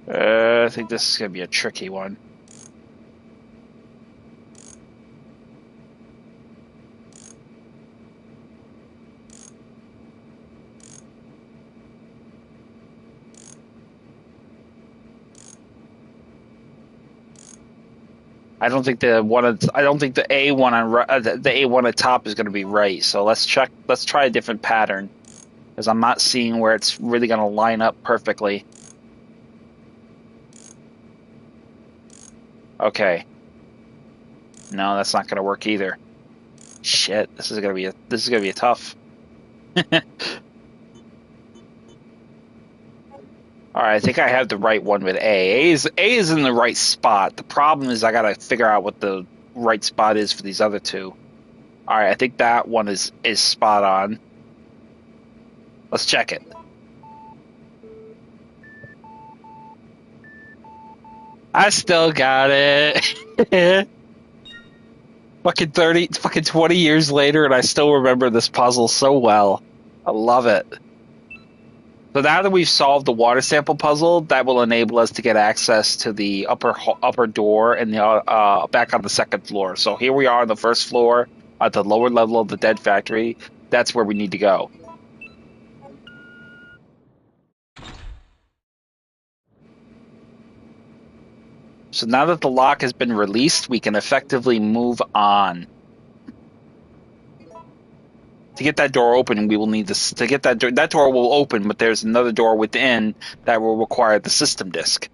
I think this is gonna be a tricky one. I don't think the one. I don't think the A one on the A one at top is going to be right. So let's check. Let's try a different pattern, because I'm not seeing where it's really going to line up perfectly. Okay. No, that's not going to work either. Shit, this is going to be a tough. All right, I think I have the right one with A. A is in the right spot. The problem is I got to figure out what the right spot is for these other two. All right, I think that one is spot on. Let's check it. I still got it. Fucking 20 years later, and I still remember this puzzle so well. I love it. So now that we've solved the water sample puzzle, that will enable us to get access to the upper door and the back on the second floor. So here we are on the first floor at the lower level of the dead factory. That's where we need to go. So now that the lock has been released, we can effectively move on. To get that door open, we will need this. To get that door will open, but there's another door within that will require the system disk.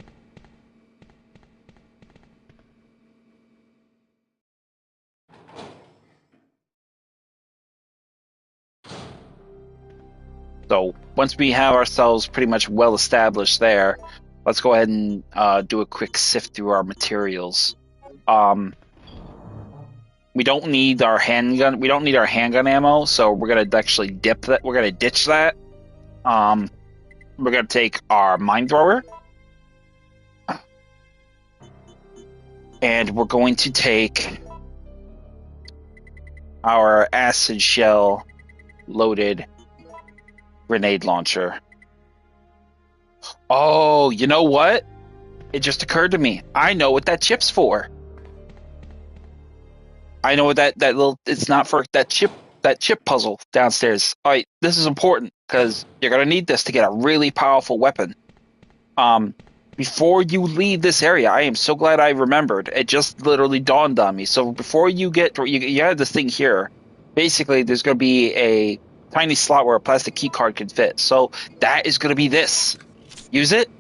So once we have ourselves pretty much well established there, let's go ahead and do a quick sift through our materials. We don't need our handgun. We don't need our handgun ammo, so we're gonna actually dip that. We're gonna ditch that. We're gonna take our mine thrower, and we're going to take our acid shell loaded grenade launcher. Oh, you know what? It just occurred to me. I know what that chip's for. I know what that little. It's not for that chip puzzle downstairs. All right, this is important because you're gonna need this to get a really powerful weapon. before you leave this area, I am so glad I remembered. It just literally dawned on me. So before you get, you have this thing here. Basically, there's going to be a tiny slot where a plastic key card can fit. So that is going to be this. Use it,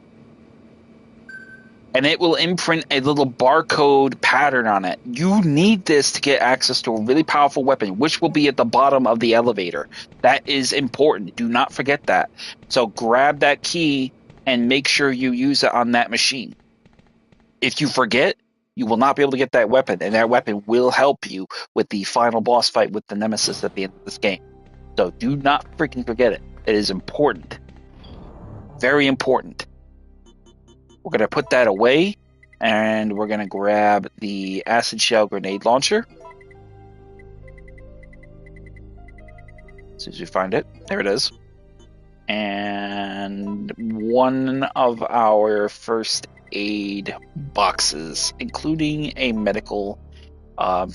and it will imprint a little barcode pattern on it. You need this to get access to a really powerful weapon, which will be at the bottom of the elevator. That is important. Do not forget that. So grab that key and make sure you use it on that machine. If you forget, you will not be able to get that weapon, and that weapon will help you with the final boss fight with the Nemesis at the end of this game. So do not freaking forget it. It is important. Very important. We're going to put that away, and we're going to grab the acid shell grenade launcher. As soon as we find it, there it is. And one of our first aid boxes, including a medical herb.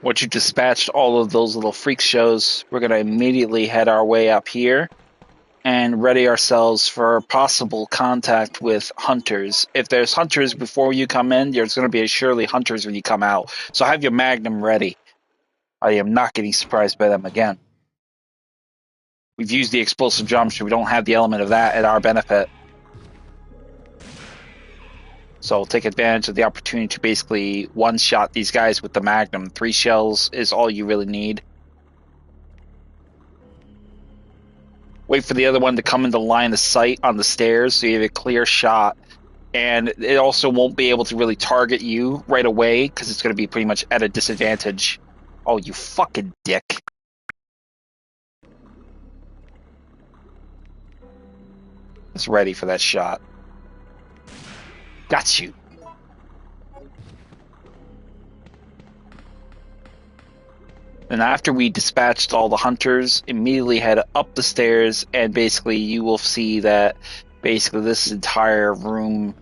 Once you dispatched all of those little freak shows, we're going to immediately head our way up here and ready ourselves for possible contact with hunters. If there's hunters before you come in, there's going to be surely hunters when you come out. So have your magnum ready. I am not getting surprised by them again. We've used the explosive geometry. We don't have the element of that at our benefit. So take advantage of the opportunity to basically one-shot these guys with the magnum. 3 shells is all you really need. Wait for the other one to come into line of sight on the stairs so you have a clear shot. And it also won't be able to really target you right away because it's going to be pretty much at a disadvantage. Oh, you fucking dick. It's ready for that shot. Got you. And after we dispatched all the hunters, immediately head up the stairs, and basically you will see that basically this entire room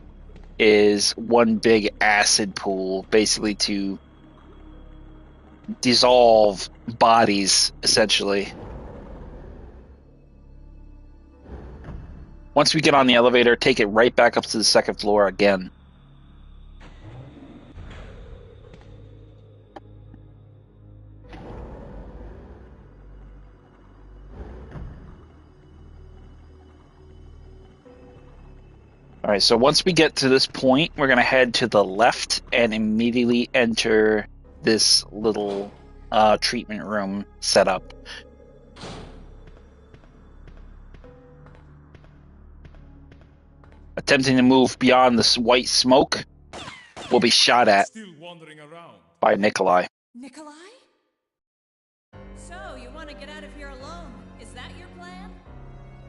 is one big acid pool, basically to dissolve bodies, essentially. Once we get on the elevator, take it right back up to the 2nd floor again. Alright, so once we get to this point, we're going to head to the left and immediately enter this little treatment room setup. Attempting to move beyond this white smoke will be shot at by Nikolai. Nikolai? So, you want to get out of here alone? Is that your plan?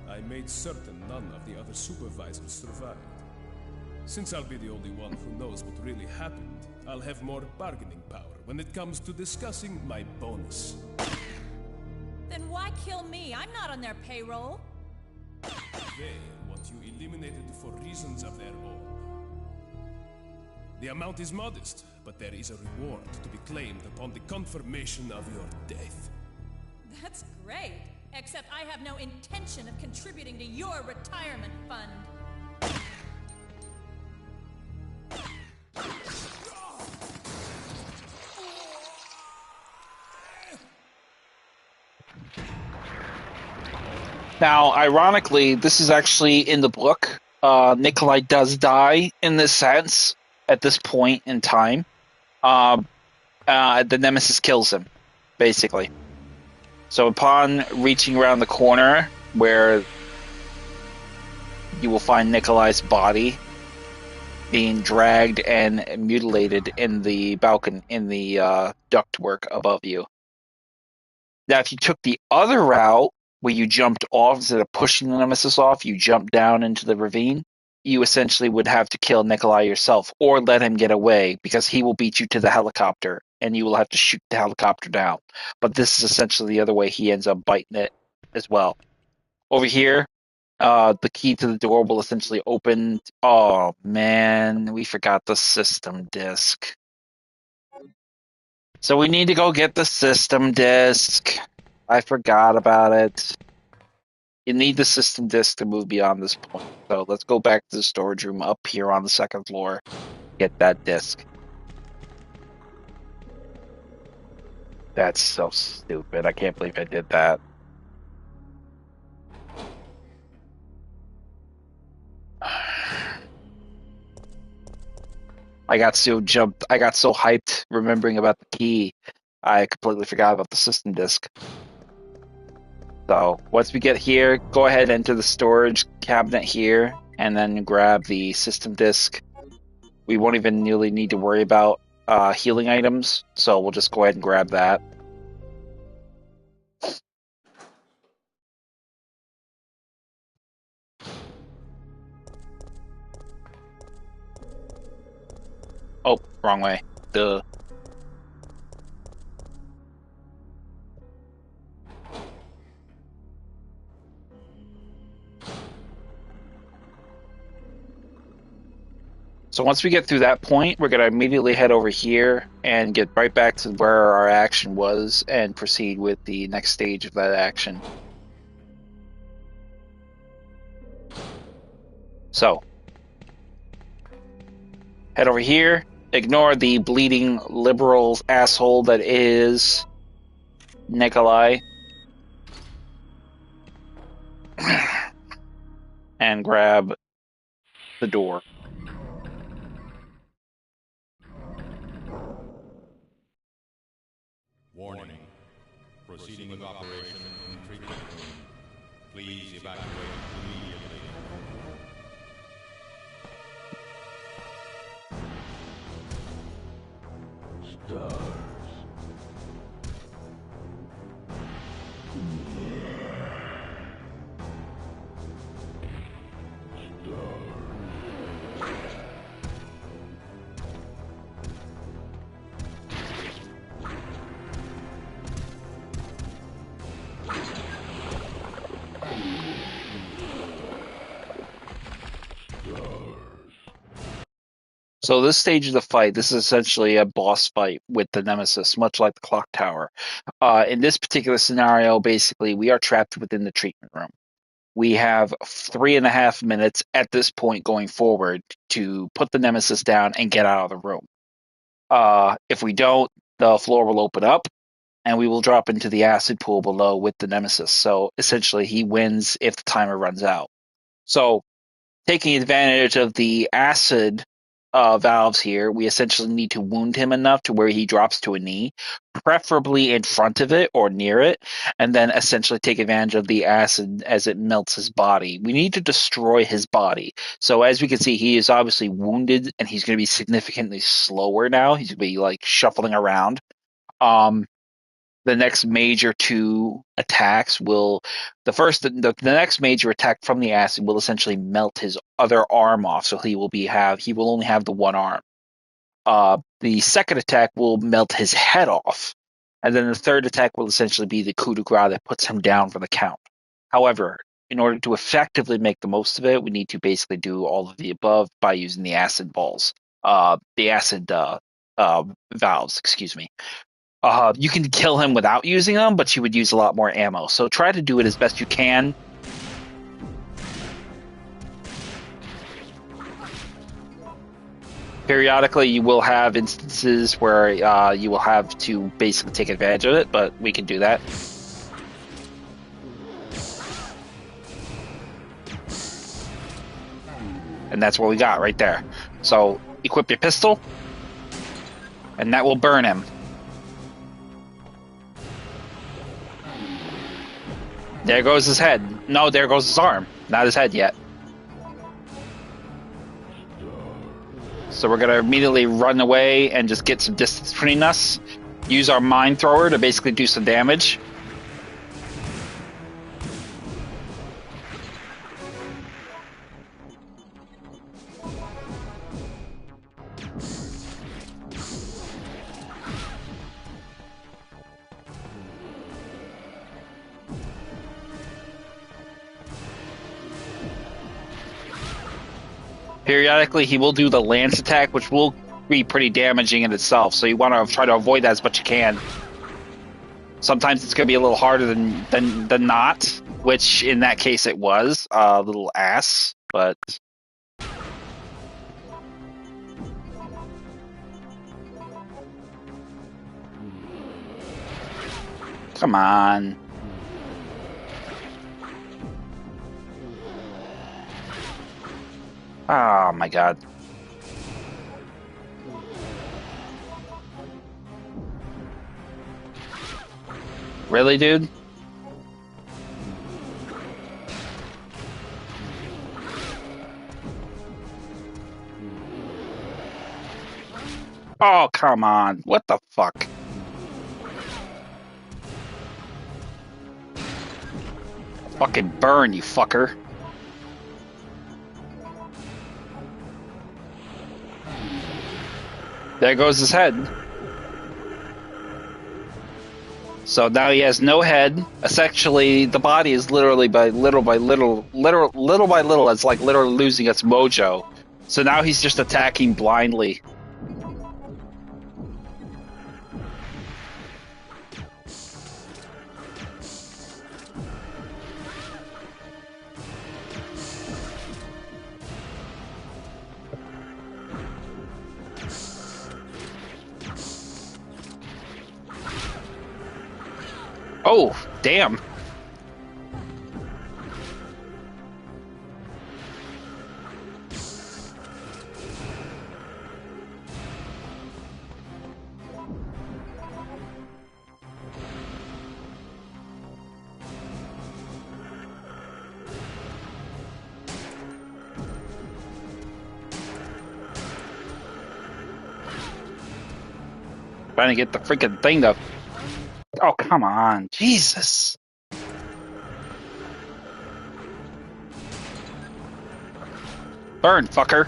I made certain none of the other supervisors survived. Since I'll be the only one who knows what really happened, I'll have more bargaining power when it comes to discussing my bonus. Then why kill me? I'm not on their payroll. They want you eliminated for reasons of their own. The amount is modest, but there is a reward to be claimed upon the confirmation of your death. That's great. Except I have no intention of contributing to your retirement fund. Now, ironically, this is actually in the book. Nikolai does die in this sense at this point in time. The Nemesis kills him, basically. So upon reaching around the corner where you will find Nikolai's body, being dragged and mutilated in the balcony, in the ductwork above you. Now, if you took the other route, where you jumped off, instead of pushing the Nemesis off, you jumped down into the ravine, you essentially would have to kill Nikolai yourself, or let him get away, because he will beat you to the helicopter, and you will have to shoot the helicopter down. But this is essentially the other way he ends up biting it as well. Over here, the key to the door will essentially open. Oh man, we forgot the system disk. So we need to go get the system disk. I forgot about it. You need the system disk to move beyond this point. So let's go back to the storage room up here on the second floor. Get that disk. That's so stupid. I can't believe I did that. I got so hyped remembering about the key, I completely forgot about the system disk. So once we get here, go ahead and enter the storage cabinet here, and then grab the system disk. We won't even really need to worry about healing items, so we'll just go ahead and grab that. Oh, wrong way. Duh. So once we get through that point, we're going to immediately head over here and get right back to where our action was and proceed with the next stage of that action. So, head over here, ignore the bleeding liberal asshole that is Nikolai, and grab the door. Warning. Proceeding with operation in treatment room. Please evacuate immediately. Stars. So this stage of the fight, this is essentially a boss fight with the Nemesis, much like the clock tower. In this particular scenario, basically, we are trapped within the treatment room. We have 3.5 minutes at this point going forward to put the Nemesis down and get out of the room. If we don't, the floor will open up, and we will drop into the acid pool below with the Nemesis. So essentially, he wins if the timer runs out. So, taking advantage of the acid valves here, we essentially need to wound him enough to where he drops to a knee, preferably in front of it or near it, and then essentially take advantage of the acid as it melts his body. We need to destroy his body. So as we can see, he is obviously wounded, and he's going to be significantly slower now. He's going to be like shuffling around. The next major two attacks will the next major attack from the acid will essentially melt his other arm off, so he will only have the one arm. The second attack will melt his head off, and then the third attack will essentially be the coup de grace that puts him down for the count. However, in order to effectively make the most of it, we need to basically do all of the above by using the acid balls, the acid valves. Excuse me. You can kill him without using them, but you would use a lot more ammo. So try to do it as best you can. Periodically, you will have instances where you will have to basically take advantage of it, but we can do that. And that's what we got right there. So equip your pistol, and that will burn him. There goes his head. No, there goes his arm. Not his head yet. So we're gonna immediately run away and just get some distance between us. Use our mine thrower to basically do some damage. Periodically, he will do the lance attack, which will be pretty damaging in itself. So you want to try to avoid that as much as you can. Sometimes it's going to be a little harder than not, which in that case it was a little ass, but. Come on. Oh my god. Really, dude? Oh, come on. What the fuck? Fucking burn, you fucker. There goes his head. So now he has no head. Essentially, the body is literally little by little, it's like literally losing its mojo. So now he's just attacking blindly. Oh, damn. Trying to get the freaking thing to... Oh, come on. Jesus. Burn, fucker.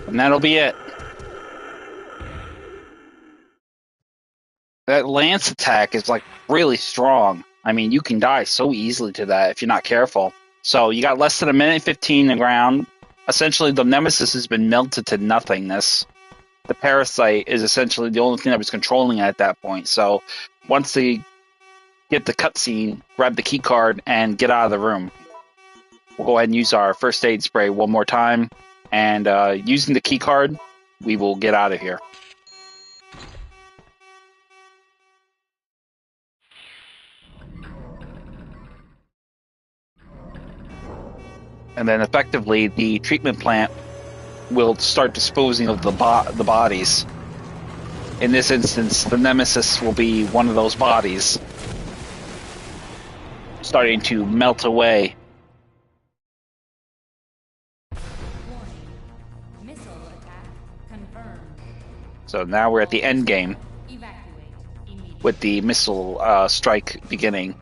And that'll be it. That lance attack is like really strong. I mean, you can die so easily to that if you're not careful. So you got less than 1:15 in the ground. Essentially, the Nemesis has been melted to nothingness. The parasite is essentially the only thing that was controlling it at that point. So once they get the cutscene, grab the key card and get out of the room. We'll go ahead and use our first aid spray one more time. And using the key card, we will get out of here. And then effectively, the treatment plant will start disposing of the bodies. In this instance, the Nemesis will be one of those bodies, starting to melt away. Missile attack confirmed. So now we're at the end game with the missile strike beginning.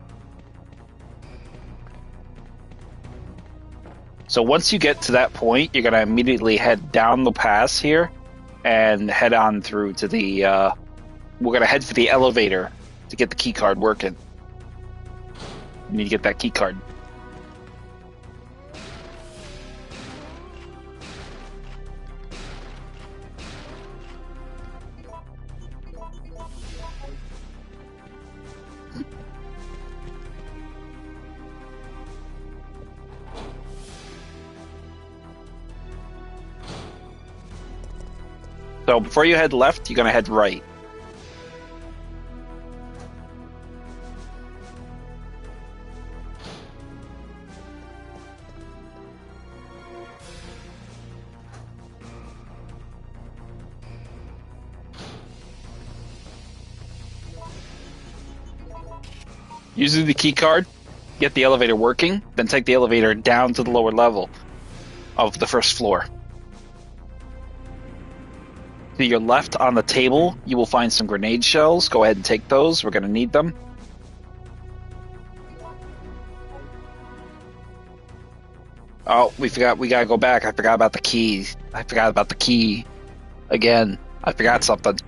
So once you get to that point, you're going to immediately head down the pass here and head on through to the... we're going to head for the elevator to get the key card working. You need to get that key card. So before you head left, you're going to head right. Using the key card, get the elevator working, then take the elevator down to the lower level of the first floor. To your left on the table, you will find some grenade shells. Go ahead and take those. We're going to need them. Oh, we forgot. We got to go back. I forgot about the key. I forgot about the key. Again, I forgot something.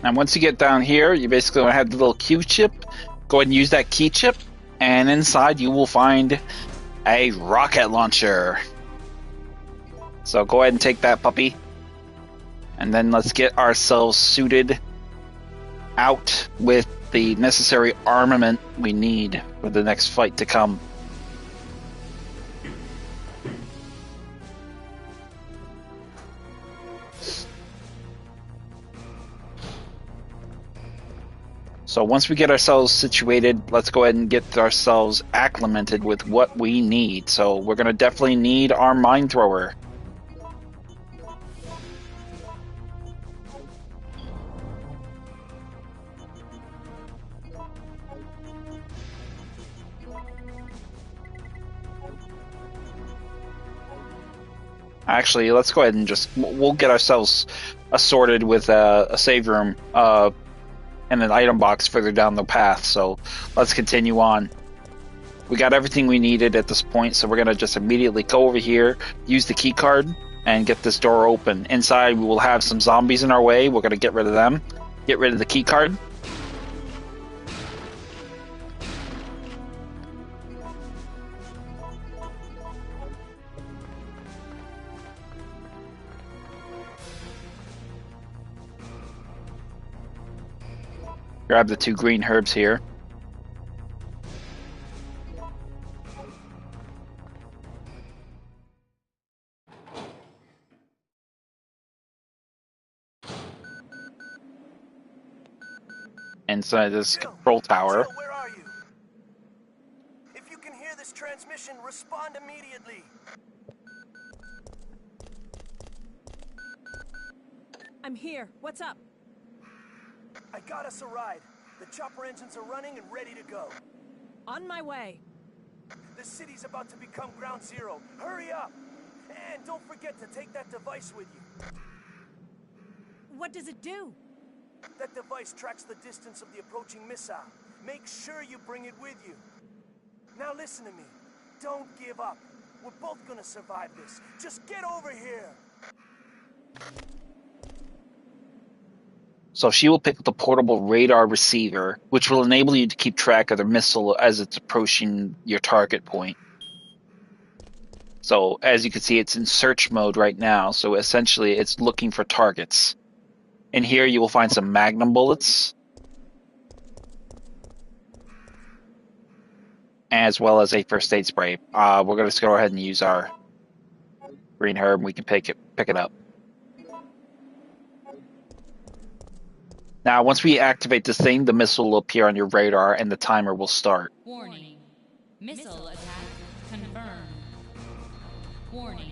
And once you get down here, you basically want to have the little Q chip. Go ahead and use that key chip, and inside you will find a rocket launcher. So go ahead and take that puppy, and then let's get ourselves suited out with the necessary armament we need for the next fight to come. So once we get ourselves situated, let's go ahead and get ourselves acclimated with what we need. So we're going to definitely need our mine thrower. Actually, let's go ahead and we'll get ourselves assorted with a save room and an item box further down the path. So let's continue on. We got everything we needed at this point, so we're going to just immediately go over here, use the key card, and get this door open. Inside, we will have some zombies in our way. We're going to get rid of them. Get rid of the key card. Grab the 2 green herbs here. Inside this control tower. Jill, where are you? If you can hear this transmission, respond immediately. I'm here. What's up? I got us a ride. The chopper engines are running and ready to go. On my way. The city's about to become ground zero. Hurry up! And don't forget to take that device with you. What does it do? That device tracks the distance of the approaching missile. Make sure you bring it with you. Now listen to me. Don't give up. We're both gonna survive this. Just get over here! So she will pick up the portable radar receiver, which will enable you to keep track of the missile as it's approaching your target point. So as you can see, it's in search mode right now. So essentially, it's looking for targets. In here, you will find some magnum bullets, as well as a first aid spray. We're going to go ahead and use our green herb. We can pick it up. Now, once we activate this thing, the missile will appear on your radar and the timer will start. Warning. Missile attack confirmed. Warning.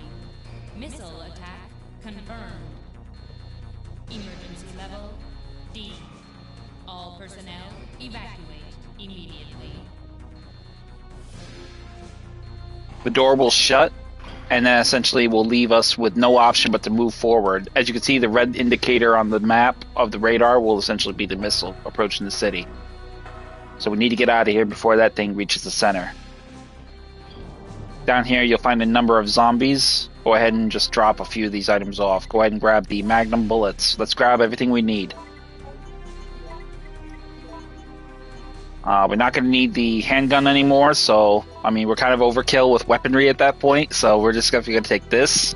Missile attack confirmed. Emergency level D. All personnel evacuate immediately. The door will shut, and then essentially will leave us with no option but to move forward. As you can see, the red indicator on the map of the radar will essentially be the missile approaching the city. So we need to get out of here before that thing reaches the center. Down here, you'll find a number of zombies. Go ahead and just drop a few of these items off. Go ahead and grab the magnum bullets. Let's grab everything we need. We're not going to need the handgun anymore, so, I mean, we're kind of overkill with weaponry at that point, so we're just going to take this.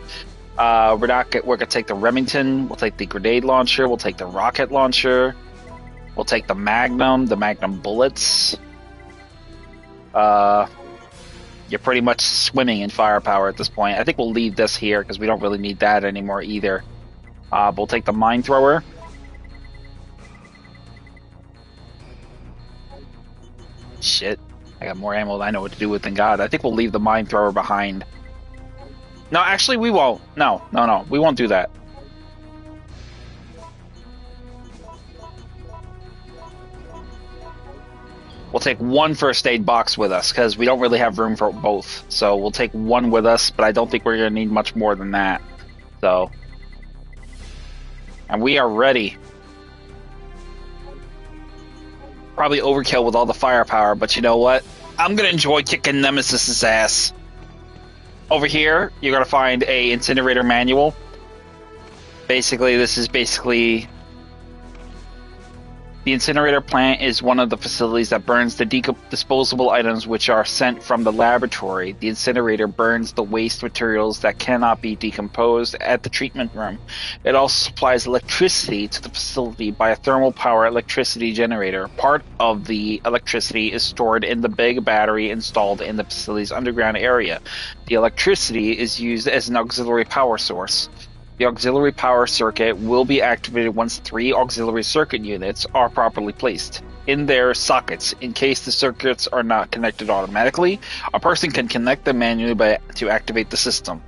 We're going to take the Remington, we'll take the grenade launcher, we'll take the rocket launcher, we'll take the magnum bullets. You're pretty much swimming in firepower at this point. I think we'll leave this here because we don't really need that anymore either. We'll take the mine thrower. Shit, I got more ammo than I know what to do with than God. I think we'll leave the mine thrower behind. No, actually we won't. No, we won't do that. We'll take one first aid box with us, because we don't really have room for both. So we'll take one with us, but I don't think we're going to need much more than that. So, and we are ready. Probably overkill with all the firepower, but you know what? I'm going to enjoy kicking Nemesis's ass. Over here, you're going to find a incinerator manual. Basically, this is basically... The incinerator plant is one of the facilities that burns the disposable items which are sent from the laboratory. The incinerator burns the waste materials that cannot be decomposed at the treatment room. It also supplies electricity to the facility by a thermal power electricity generator. Part of the electricity is stored in the big battery installed in the facility's underground area. The electricity is used as an auxiliary power source. The auxiliary power circuit will be activated once 3 auxiliary circuit units are properly placed in their sockets. In case the circuits are not connected automatically, a person can connect them manually to activate the system.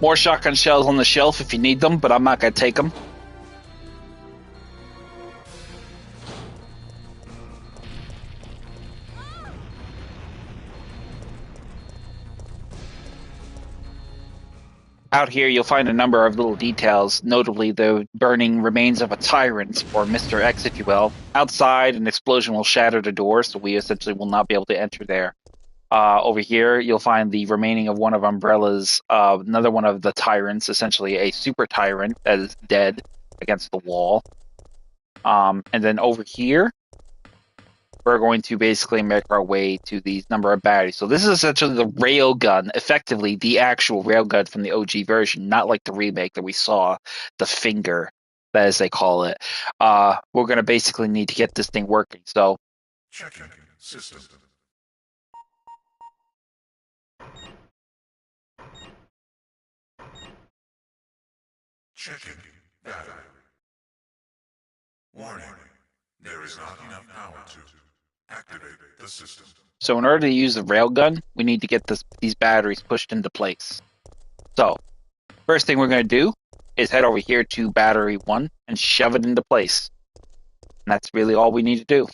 More shotgun shells on the shelf if you need them, but I'm not going to take them. Out here, you'll find a number of little details, notably the burning remains of a tyrant, or Mr. X, if you will. Outside, an explosion will shatter the door, so we essentially will not be able to enter there. Over here, you'll find the remaining of one of Umbrella's, another one of the tyrants, essentially a super tyrant that is dead against the wall. And then over here, we're going to basically make our way to these number of batteries. So this is essentially the railgun, effectively the actual railgun from the OG version, not like the remake that we saw, the finger, as they call it. We're going to basically need to get this thing working. So, checking system. Checking battery. Warning, there is not enough power to activate the system. So in order to use the railgun, we need to get these batteries pushed into place. So, first thing we're going to do is head over here to battery 1 and shove it into place. And that's really all we need to do.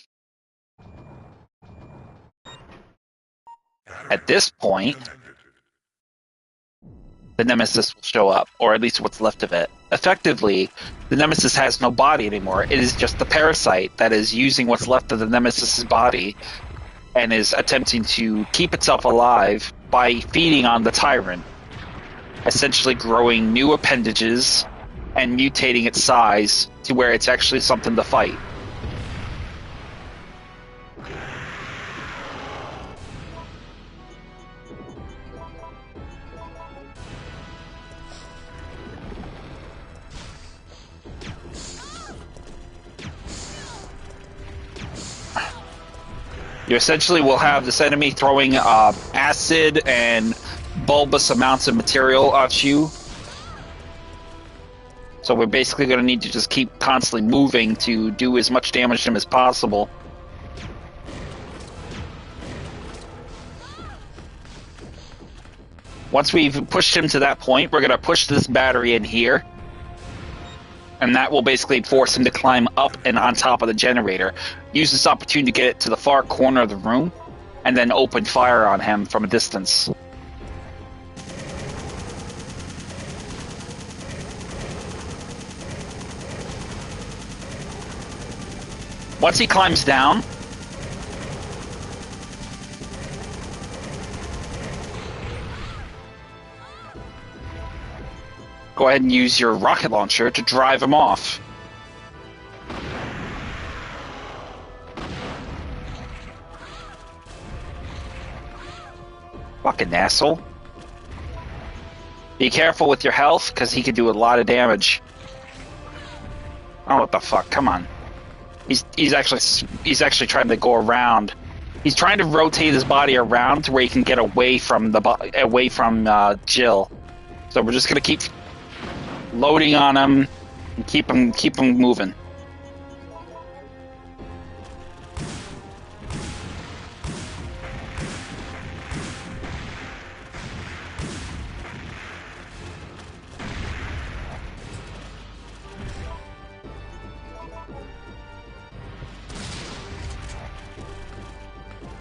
At this point, the Nemesis will show up, or at least what's left of it. Effectively, the Nemesis has no body anymore. It is just the parasite that is using what's left of the Nemesis's body and is attempting to keep itself alive by feeding on the tyrant, essentially growing new appendages and mutating its size to where it's actually something to fight. You essentially will have this enemy throwing acid and bulbous amounts of material at you. So we're basically going to need to just keep constantly moving to do as much damage to him as possible. Once we've pushed him to that point, we're going to push this battery in here. And that will basically force him to climb up and on top of the generator. Use this opportunity to get it to the far corner of the room, and then open fire on him from a distance. Once he climbs down, go ahead and use your rocket launcher to drive him off. Fucking asshole. Be careful with your health, because he could do a lot of damage. Oh, what the fuck? Come on. He's actually trying to go around. He's trying to rotate his body around to where he can get away from Jill. So we're just gonna keep loading on him and keep him moving.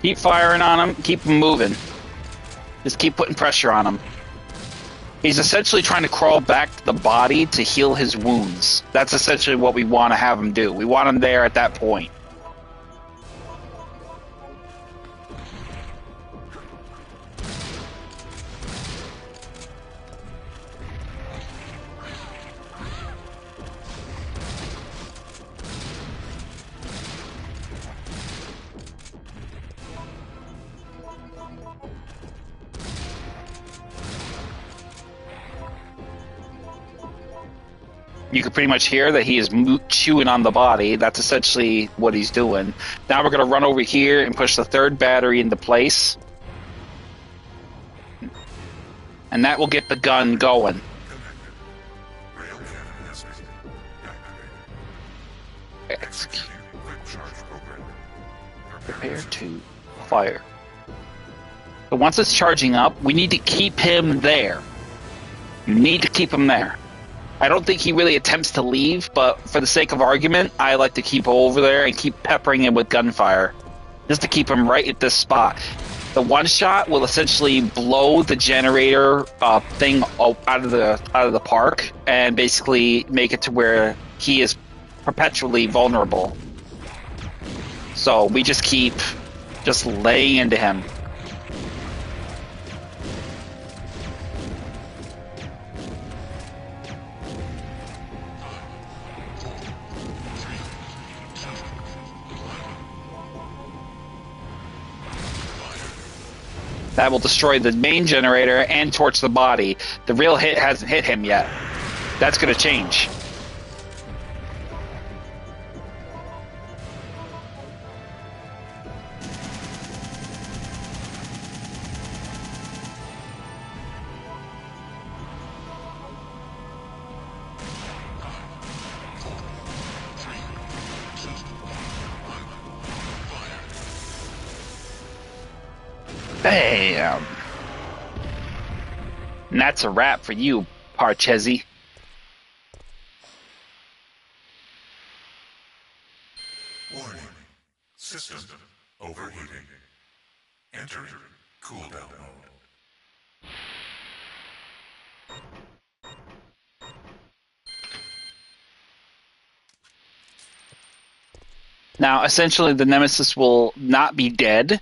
Keep firing on him, keep him moving. Just keep putting pressure on him. He's essentially trying to crawl back to the body to heal his wounds. That's essentially what we want to have him do. We want him there at that point. You can pretty much hear that he is chewing on the body. That's essentially what he's doing. Now we're going to run over here and push the third battery into place. And that will get the gun going. Rail cannon has been activated. Execute. Quick charge program. Prepare to fire. So once it's charging up, we need to keep him there. You need to keep him there. I don't think he really attempts to leave, but for the sake of argument, I like to keep him over there and keep peppering him with gunfire. Just to keep him right at this spot. The one shot will essentially blow the generator thing out of the park and basically make it to where he is perpetually vulnerable. So we just keep laying into him. That will destroy the main generator and torch the body. The real hit hasn't hit him yet. That's going to change. Bam! And that's a wrap for you, Parchesi. Warning. System overheating. Entering cooldown mode. Now, essentially, the Nemesis will not be dead.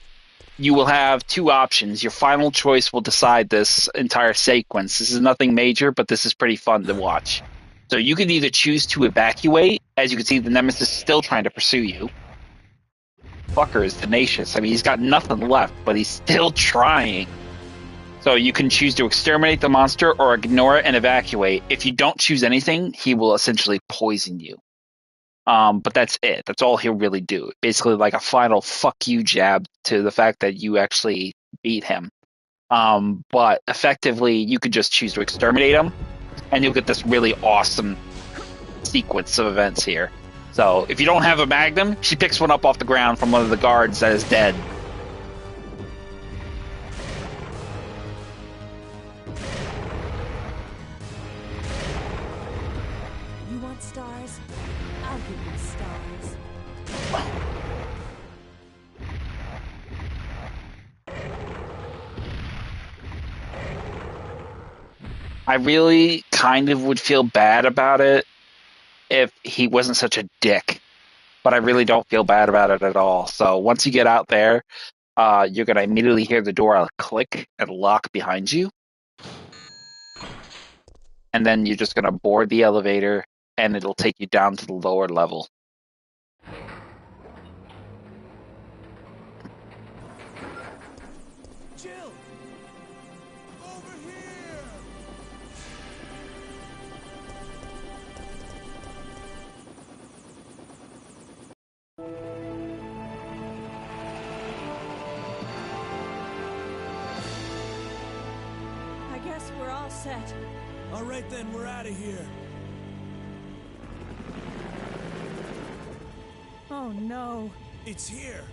You will have two options. Your final choice will decide this entire sequence. This is nothing major, but this is pretty fun to watch. So you can either choose to evacuate. As you can see, the Nemesis is still trying to pursue you. Fucker is tenacious. I mean, he's got nothing left, but he's still trying. So you can choose to exterminate the monster or ignore it and evacuate. If you don't choose anything, he will essentially poison you. But that's it. That's all he'll really do. Basically like a final fuck you jab to the fact that you actually beat him. But effectively, you could just choose to exterminate him, and you'll get this really awesome sequence of events here. So if you don't have a magnum, she picks one up off the ground from one of the guards that is dead. You want want stars? I'll give you stars. I really kind of would feel bad about it if he wasn't such a dick, but I really don't feel bad about it at all. So once you get out there, you're going to immediately hear the door click and lock behind you. And then you're just going to board the elevator, and it'll take you down to the lower level. Jill! Over here! I guess we're all set. All right then, we're out of here. Oh no. It's here.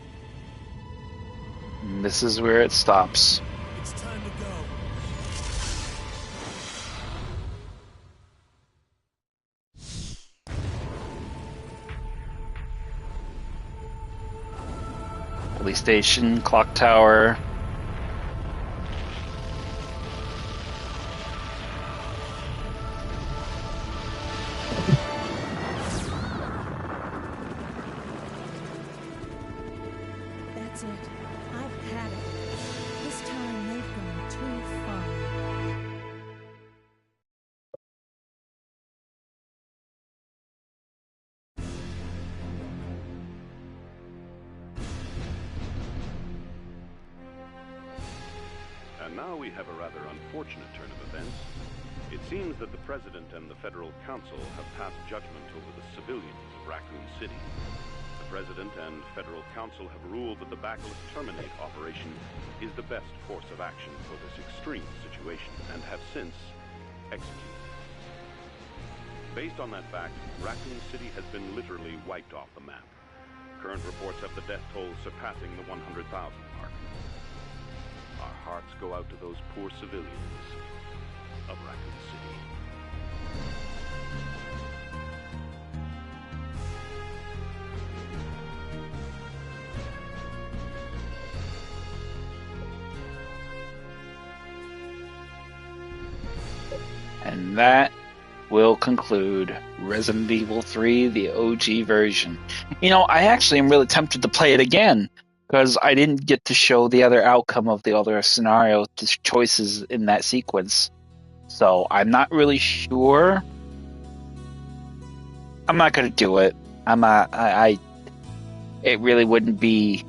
And this is where it stops. It's time to go. Police station, clock tower. That's it. I've had it. This time they've gone too far. And now we have a rather unfortunate turn of events. It seems that the President and the Federal Council have passed judgment over the civilians of Raccoon City. The President and Federal Council have ruled that the Bacillus Terminate operation is the best course of action for this extreme situation, and have since executed. Based on that fact, Raccoon City has been literally wiped off the map. Current reports have the death toll surpassing the 100,000 mark. Our hearts go out to those poor civilians of Raccoon City. And that will conclude Resident Evil 3, the OG version. You know, I actually am really tempted to play it again, because I didn't get to show the other outcome of the other scenario choices in that sequence. So I'm not really sure. I'm not going to do it. It really wouldn't be.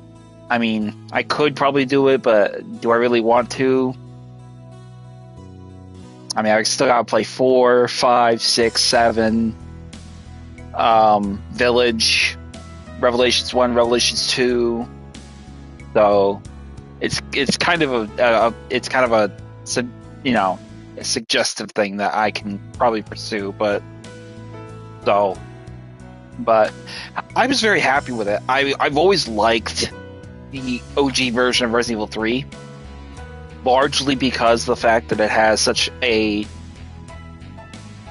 I mean, I could probably do it, but do I really want to? I mean, I still gotta play 4, 5, 6, 7, Village, Revelations 1, Revelations 2. So it's kind of a suggestive thing that I can probably pursue, but I was very happy with it. I've always liked the OG version of Resident Evil 3, largely because of the fact that it has such a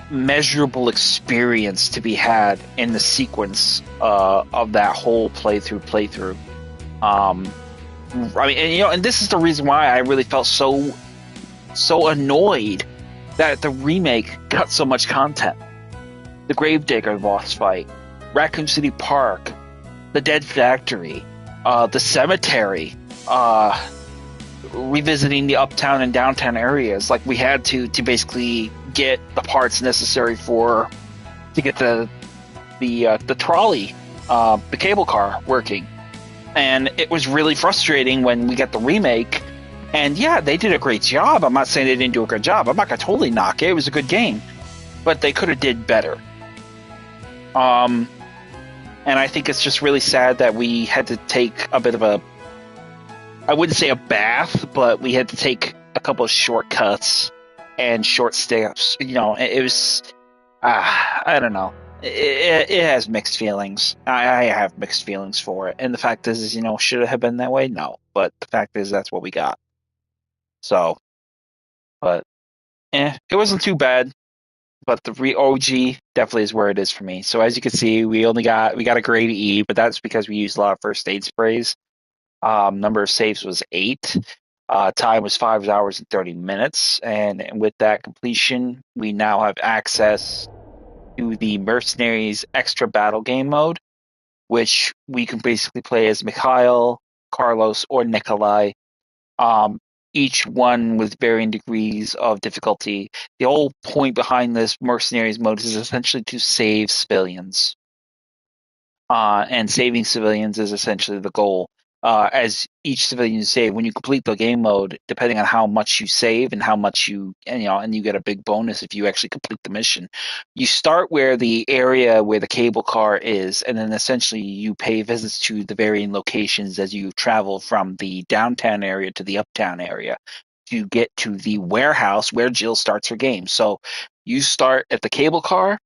measurable experience to be had in the sequence of that whole playthrough. I mean, and this is the reason why I really felt so annoyed that the remake cut so much content. The Gravedigger boss fight, Raccoon City Park, the Dead Factory, the cemetery, revisiting the uptown and downtown areas. Like, we had to basically get the parts necessary to get the trolley, the cable car working. And it was really frustrating when we got the remake. And yeah, they did a great job. I'm not saying they didn't do a good job. I'm not gonna totally knock it. It was a good game, but they could have did better. And I think it's just really sad that we had to take a bit of a, I wouldn't say a bath, but we had to take a couple of shortcuts and short steps. You know, it was, I don't know. It has mixed feelings. I have mixed feelings for it. And the fact is, should it have been that way? No. But the fact is, that's what we got. So, but, it wasn't too bad. but the OG definitely is where it is for me. So as you can see, we got a grade E, but that's because we used a lot of first aid sprays. Number of saves was 8. Time was 5 hours and 30 minutes, and with that completion, we now have access to the Mercenaries Extra Battle Game mode, which we can basically play as Mikhail, Carlos, or Nikolai. Um, each one with varying degrees of difficulty. The whole point behind this Mercenaries mode is essentially to save civilians. And saving civilians is essentially the goal. As each civilian you save, when you complete the game mode, depending on how much you save and how much and you get a big bonus if you actually complete the mission. You start where the area where the cable car is, and then essentially you pay visits to the varying locations as you travel from the downtown area to the uptown area to get to the warehouse where Jill starts her game. So you start at the cable car,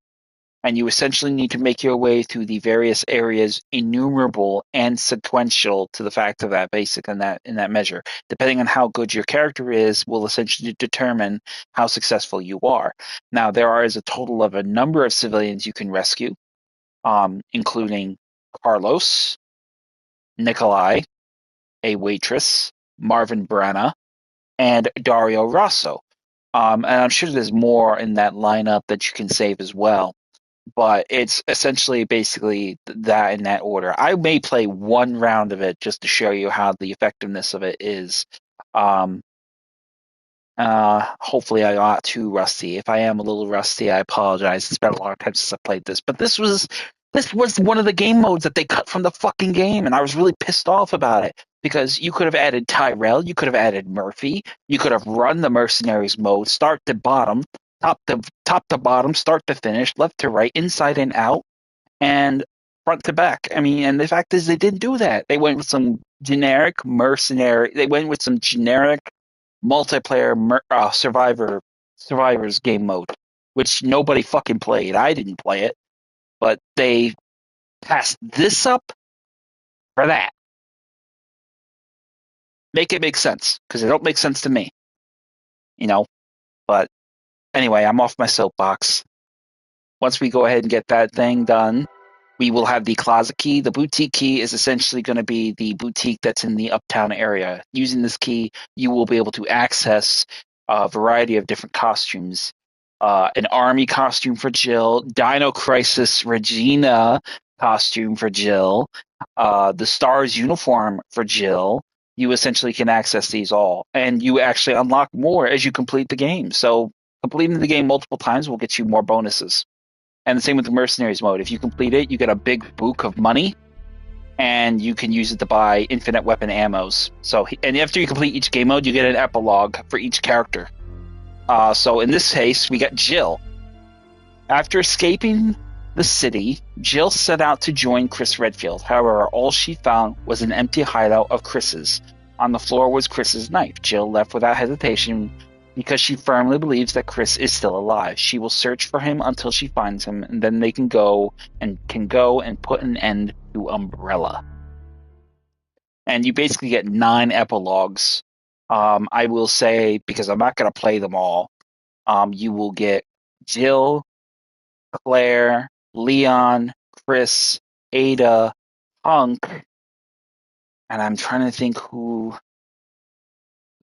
and you essentially need to make your way through the various areas innumerable and sequential to the fact of that basic in that measure. Depending on how good your character is will essentially determine how successful you are. Now there is a total of a number of civilians you can rescue, including Carlos, Nikolai, a waitress, Marvin Branna, and Dario Rosso. And I'm sure there's more in that lineup that you can save as well, but it's essentially basically that in that order. I may play one round of it just to show you how the effectiveness of it is. Um, Hopefully I'm not too rusty. If I am a little rusty, I apologize. It's been a long time since I played this, but this was one of the game modes that they cut from the fucking game, and I was really pissed off about it because you could have added Tyrell, you could have added Murphy, you could have run the mercenaries mode, start to bottom, top to bottom, start to finish, left to right, inside and out, and front to back. I mean, and the fact is they didn't do that. They went with some generic mercenary. They went with some generic multiplayer survivors game mode, which nobody fucking played. I didn't play it, but they passed this up for that. Make it make sense, because it don't make sense to me, you know. But anyway, I'm off my soapbox. Once we go ahead and get that thing done, we will have the closet key. The boutique key is essentially going to be the boutique that's in the uptown area. Using this key, you will be able to access a variety of different costumes. An army costume for Jill, Dino Crisis Regina costume for Jill, the Stars uniform for Jill. You essentially can access these all, and you actually unlock more as you complete the game. So completing the game multiple times will get you more bonuses. And the same with the Mercenaries mode. If you complete it, you get a big book of money, and you can use it to buy infinite weapon ammos. And after you complete each game mode, you get an epilogue for each character. So in this case, we got Jill. After escaping the city, Jill set out to join Chris Redfield. However, all she found was an empty hideout of Chris's. On the floor was Chris's knife. Jill left without hesitation because she firmly believes that Chris is still alive. She will search for him until she finds him, and then they can go and put an end to Umbrella. And you basically get 9 epilogues. I will say, because I'm not going to play them all, you will get Jill, Claire, Leon, Chris, Ada, Hunk, and I'm trying to think who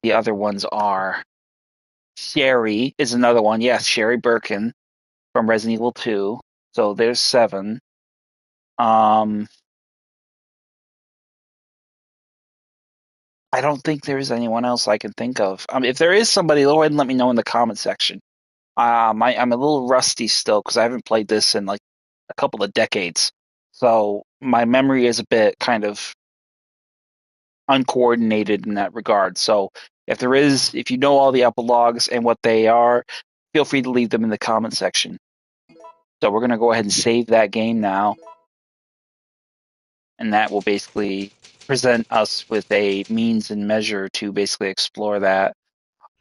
the other ones are. Sherry is another one. Yes, Sherry Birkin from Resident Evil 2. So there's 7. I don't think there's anyone else I can think of. If there is somebody, go ahead and let me know in the comment section. I'm a little rusty still because I haven't played this in like a couple of decades. So my memory is a bit kind of uncoordinated in that regard. So if you know all the epilogues and what they are, feel free to leave them in the comment section. So we're going to go ahead and save that game now. And that will basically present us with a means and measure to basically explore that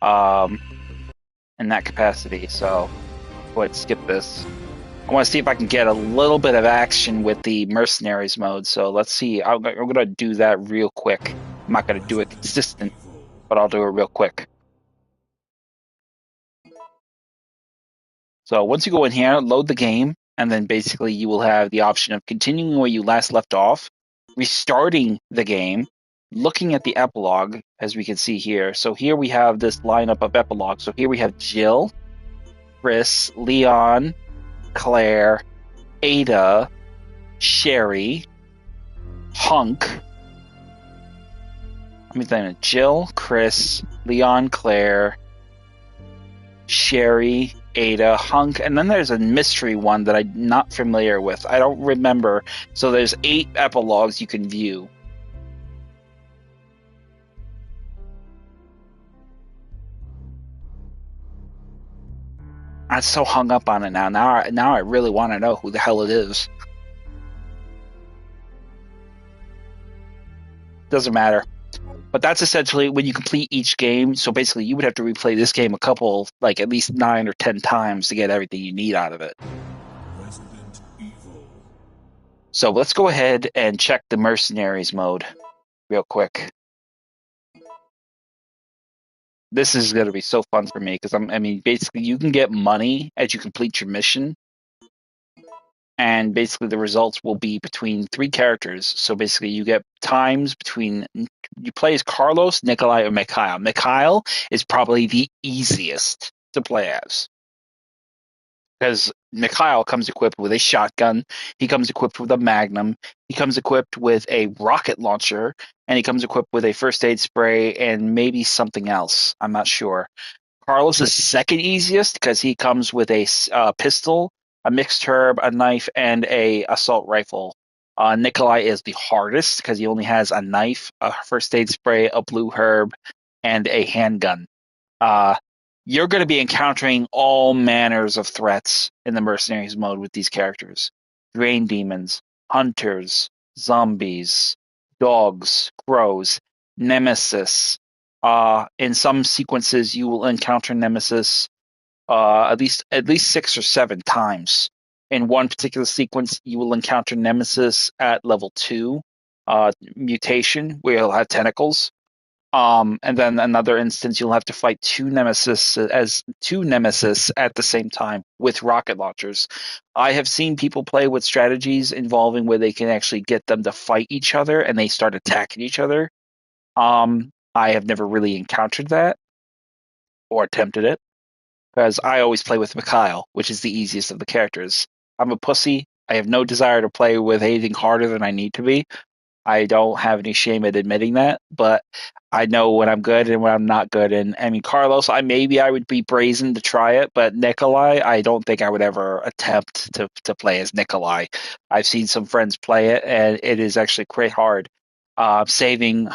in that capacity. So go ahead and skip this. I want to see if I can get a little bit of action with the Mercenaries mode. So let's see. I'm going to do that real quick. I'm not going to do it consistent, but I'll do it real quick. So once you go in here, load the game, and then basically you will have the option of continuing where you last left off, restarting the game, looking at the epilogue, as we can see here. So here we have this lineup of epilogues. So here we have Jill, Chris, Leon, Claire, Ada, Sherry, Hunk. Let me think. Jill, Chris, Leon, Claire, Sherry, Ada, Hunk, and then there's a mystery one that I'm not familiar with. I don't remember. So there's 8 epilogues you can view. I'm so hung up on it now. Now I really want to know who the hell it is. Doesn't matter. But that's essentially when you complete each game. So basically, you would have to replay this game a couple, like at least 9 or 10 times to get everything you need out of it. Resident Evil. So let's go ahead and check the mercenaries mode real quick. This is going to be so fun for me because basically you can get money as you complete your mission. And basically the results will be between 3 characters. So basically you get times between, you play as Carlos, Nikolai, or Mikhail. Mikhail is probably the easiest to play as. Because Mikhail comes equipped with a shotgun, he comes equipped with a magnum, he comes equipped with a rocket launcher, and he comes equipped with a first aid spray and maybe something else. I'm not sure. Carlos is second easiest because he comes with a pistol, a mixed herb, a knife, and a assault rifle. Nikolai is the hardest because he only has a knife, a first aid spray, a blue herb, and a handgun. You're going to be encountering all manners of threats in the mercenaries mode with these characters. Drain demons, hunters, zombies, dogs, crows, Nemesis. In some sequences, you will encounter Nemesis at least 6 or 7 times. In one particular sequence, you will encounter Nemesis at level 2, mutation, where he'll have tentacles. And then another instance, you'll have to fight 2 Nemesis at the same time with rocket launchers. I have seen people play with strategies involving where they can actually get them to fight each other and they start attacking each other. I have never really encountered that or attempted it because I always play with Mikhail, which is the easiest of the characters. I'm a pussy. I have no desire to play with anything harder than I need to be. I don't have any shame at admitting that, but I know when I'm good and when I'm not good. And I mean, Carlos, maybe I would be brazen to try it, but Nikolai, I don't think I would ever attempt to play as Nikolai. I've seen some friends play it, and it is actually quite hard. Saving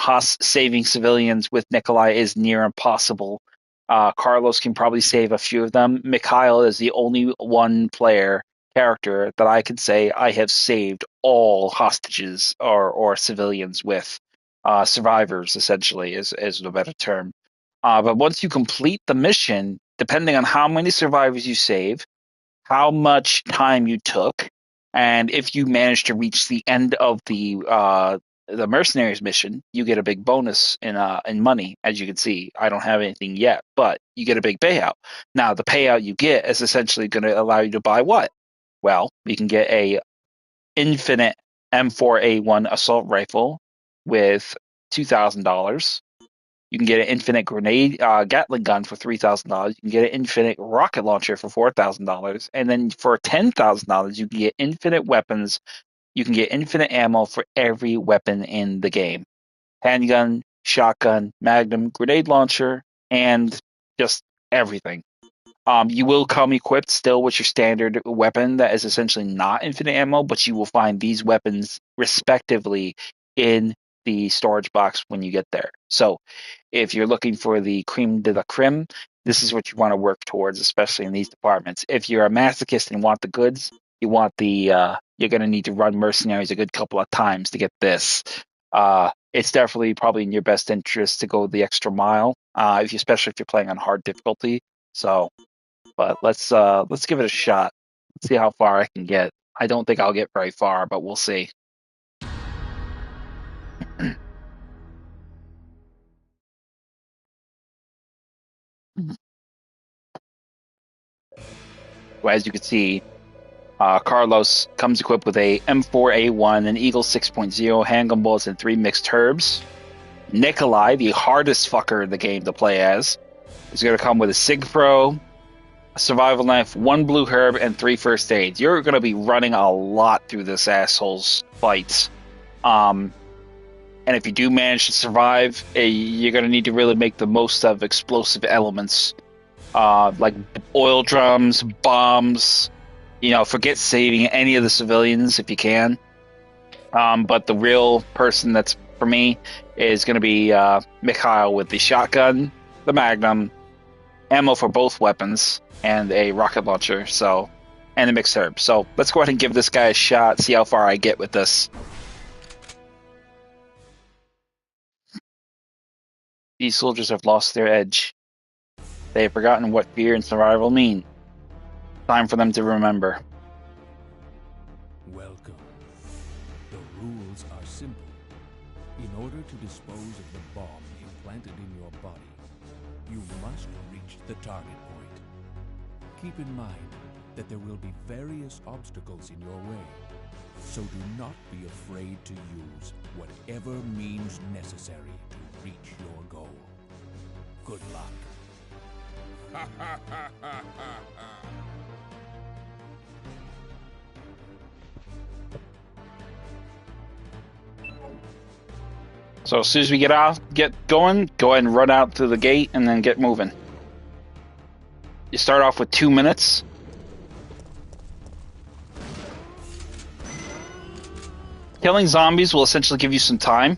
civilians with Nikolai is near impossible. Carlos can probably save a few of them. Mikhail is the only one player character that I can say I have saved all hostages or civilians with. Survivors, essentially, is the better term. But once you complete the mission, depending on how many survivors you save, how much time you took, and if you manage to reach the end of the mercenaries mission, you get a big bonus in money. As you can see, I don't have anything yet, but you get a big payout. Now, the payout you get is essentially going to allow you to buy what? Well, you can get a infinite M4A1 assault rifle with $2,000. You can get an infinite grenade Gatling gun for $3,000. You can get an infinite rocket launcher for $4,000, and then for $10,000, you can get infinite weapons. You can get infinite ammo for every weapon in the game: handgun, shotgun, magnum, grenade launcher, and just everything. You will come equipped still with your standard weapon that is essentially not infinite ammo, but you will find these weapons respectively in the storage box when you get there. So if you're looking for the cream de la creme, this is what you want to work towards, especially in these departments. If you're a masochist and want the goods, you're going to need to run mercenaries a good couple of times to get this. It's definitely probably in your best interest to go the extra mile, especially if you're playing on hard difficulty. So, but let's give it a shot. Let's see how far I can get. I don't think I'll get very far, but we'll see. as you can see, Carlos comes equipped with a M4A1, an Eagle 6.0, handgun bullets, and 3 mixed herbs. Nikolai, the hardest fucker in the game to play as, is going to come with a Sig Pro, a survival knife, 1 blue herb, and 3 first aids. You're going to be running a lot through this asshole's fights. And if you do manage to survive, you're going to need to really make the most of explosive elements, like oil drums, bombs. Forget saving any of the civilians if you can. But the real person that's, for me, is going to be Mikhail with the shotgun, the Magnum, ammo for both weapons, and a rocket launcher, and a mixed herb. So let's go ahead and give this guy a shot, see how far I get with this. These soldiers have lost their edge. They have forgotten what fear and survival mean. Time for them to remember. Welcome. The rules are simple. In order to dispose of the bomb implanted in your body, you must reach the target point. Keep in mind that there will be various obstacles in your way, so do not be afraid to use whatever means necessary to reach your goal. Good luck. So as soon as we get going, go ahead and run out through the gate and then get moving. You start off with 2 minutes. Killing zombies will essentially give you some time.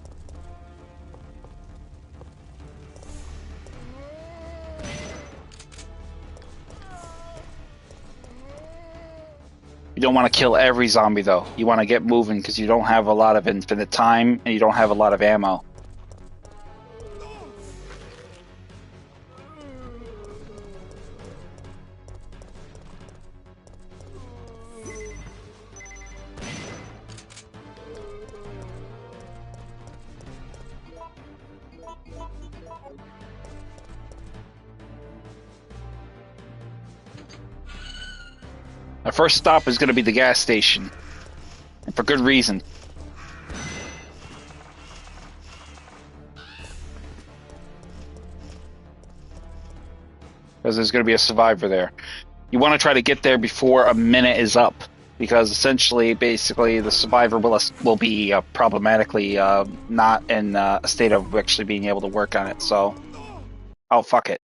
You don't want to kill every zombie, though. You want to get moving because you don't have a lot of infinite time and you don't have a lot of ammo. Our first stop is going to be the gas station, and for good reason. Because there's going to be a survivor there. You want to try to get there before a minute is up, because basically, the survivor will be problematically not in a state of actually being able to work on it, so... Oh, fuck it.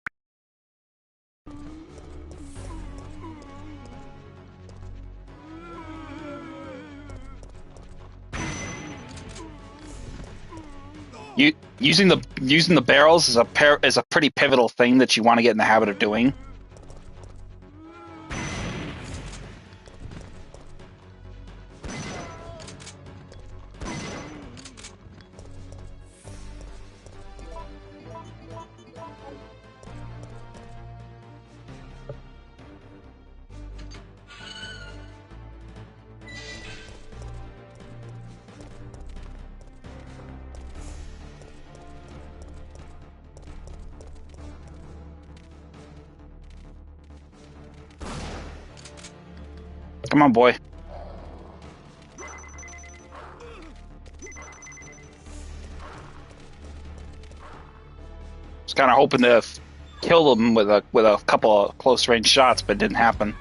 Using the barrels is a pretty pivotal thing that you want to get in the habit of doing. Come on, boy. Was kind of hoping to kill them with a couple of close range shots, but it didn't happen.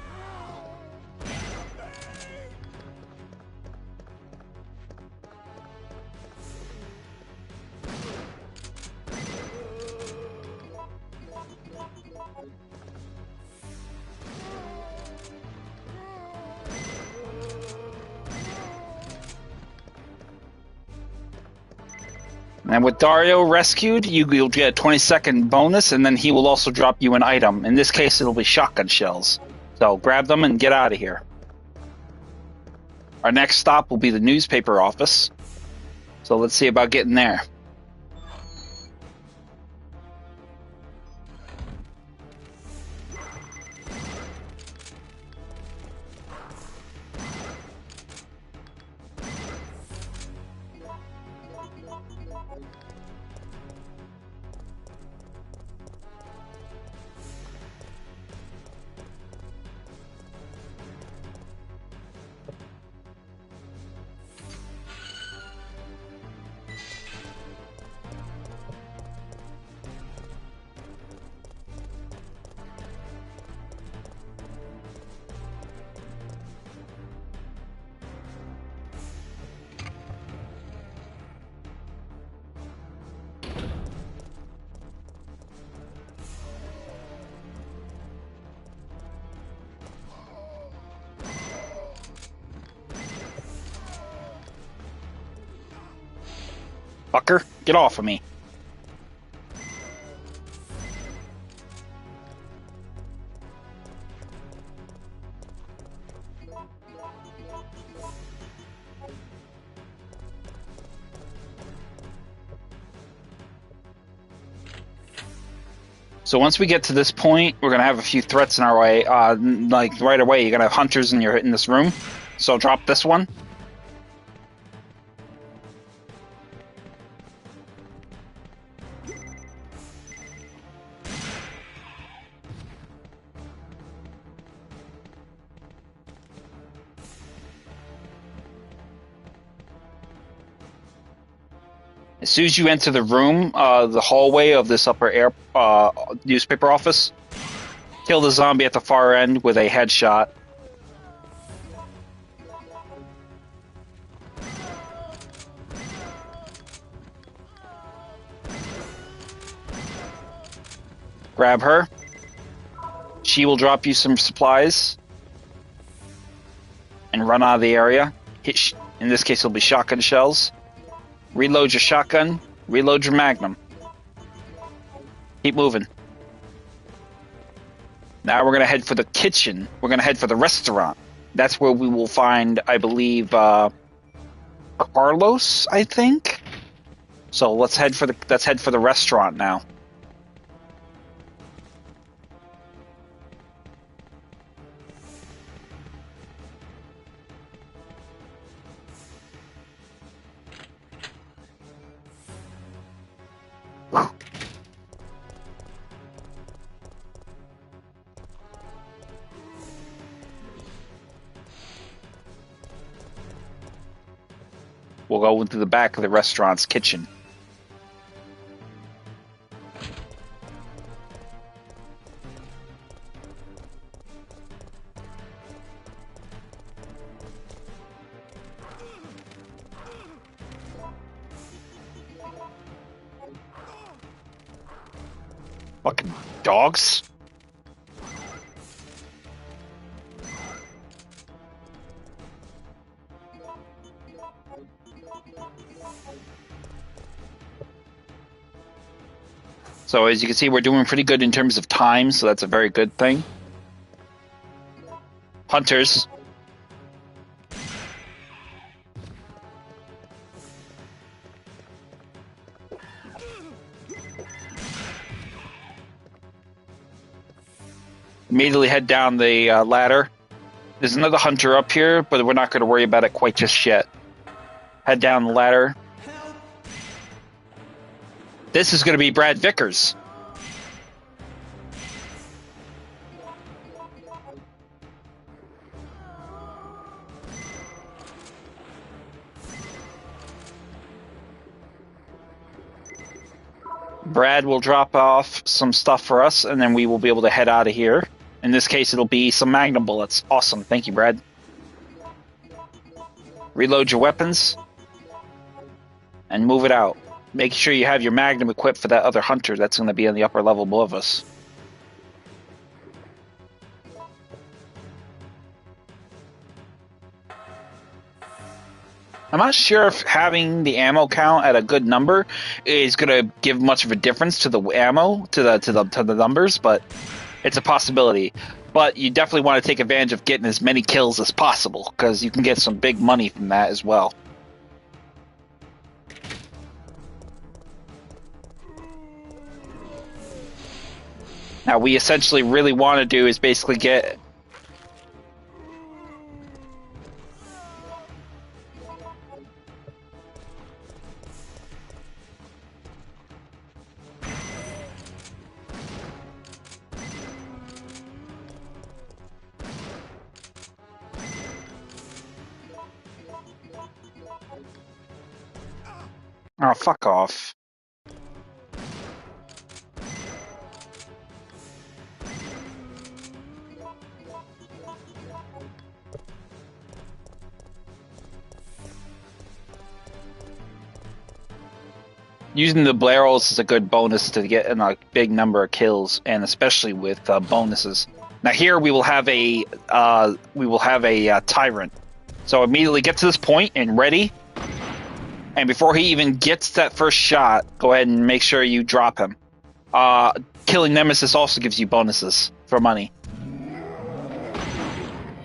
And with Dario rescued, you'll get a 20-second bonus, and then he will also drop you an item. In this case, it'll be shotgun shells. So grab them and get out of here. Our next stop will be the newspaper office. So let's see about getting there. Fucker, get off of me. So once we get to this point, we're gonna have a few threats in our way. Like right away, you're gonna have hunters in this room. So drop this one. As soon as you enter the room, the hallway of this upper air newspaper office, kill the zombie at the far end with a headshot. Grab her. She will drop you some supplies and run out of the area. In this case, it'll be shotgun shells. Reload your shotgun. Reload your magnum. Keep moving. Now we're going to head for the kitchen. We're going to head for the restaurant. That's where we will find, I believe, Carlos, I think? So let's head for the restaurant now. We'll go into the back of the restaurant's kitchen. Fucking dogs. So as you can see, we're doing pretty good in terms of time, so that's a very good thing. Hunters. Immediately head down the ladder. There's another hunter up here, but we're not going to worry about it quite just yet. Head down the ladder. This is going to be Brad Vickers. Brad will drop off some stuff for us, and then we will be able to head out of here. In this case, it'll be some Magnum bullets. Awesome. Thank you, Brad. Reload your weapons. And move it out. Make sure you have your Magnum equipped for that other hunter that's going to be on the upper level above us. I'm not sure if having the ammo count at a good number is going to give much of a difference to the ammo, to the numbers, but it's a possibility. But you definitely want to take advantage of getting as many kills as possible, because you can get some big money from that as well. Now, we essentially really want to do is basically get... Oh, fuck off. Using the barrels is a good bonus to get in a big number of kills, and especially with bonuses. Now here we will have a tyrant. So immediately get to this point and ready. And before he even gets that first shot, go ahead and make sure you drop him. Killing Nemesis also gives you bonuses for money.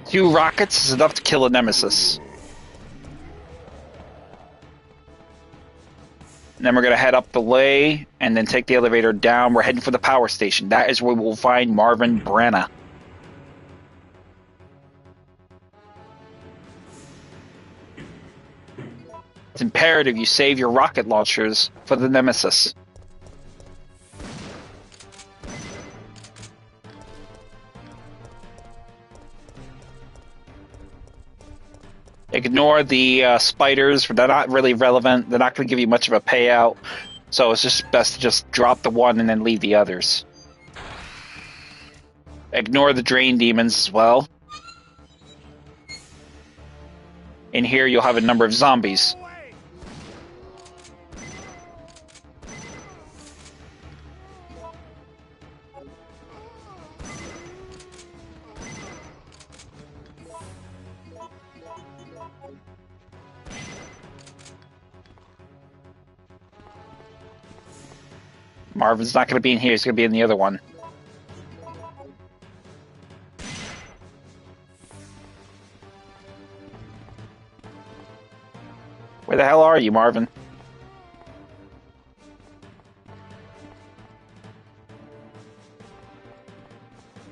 2 rockets is enough to kill a Nemesis. And then we're going to head up the way and then take the elevator down. We're heading for the power station. That is where we'll find Marvin Branna. It's imperative you save your rocket launchers for the Nemesis. Ignore the spiders. They're not really relevant. They're not going to give you much of a payout. So it's just best to just drop the one and then leave the others. Ignore the drain demons as well. In here you'll have a number of zombies. Marvin's not going to be in here, he's going to be in the other one. Where the hell are you, Marvin?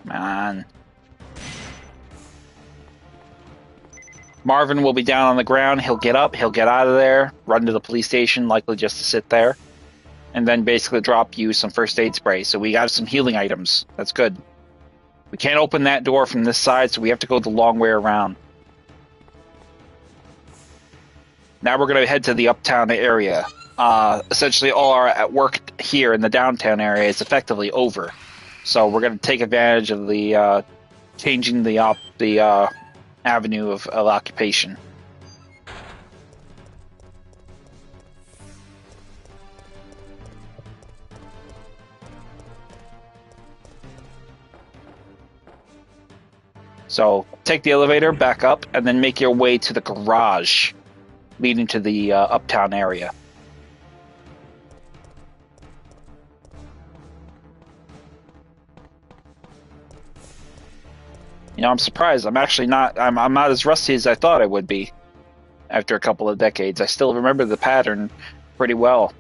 Come on. Marvin will be down on the ground, he'll get up, he'll get out of there, run to the police station, likely just to sit there. And then basically drop you some first aid spray. So we got some healing items. That's good. We can't open that door from this side, so we have to go the long way around. Now we're going to head to the uptown area. Essentially all our work here in the downtown area is effectively over. So we're going to take advantage of the changing the avenue of occupation. So take the elevator, back up, and then make your way to the garage leading to the uptown area. You know, I'm surprised. I'm actually not. I'm not as rusty as I thought I would be. After a couple of decades, I still remember the pattern pretty well.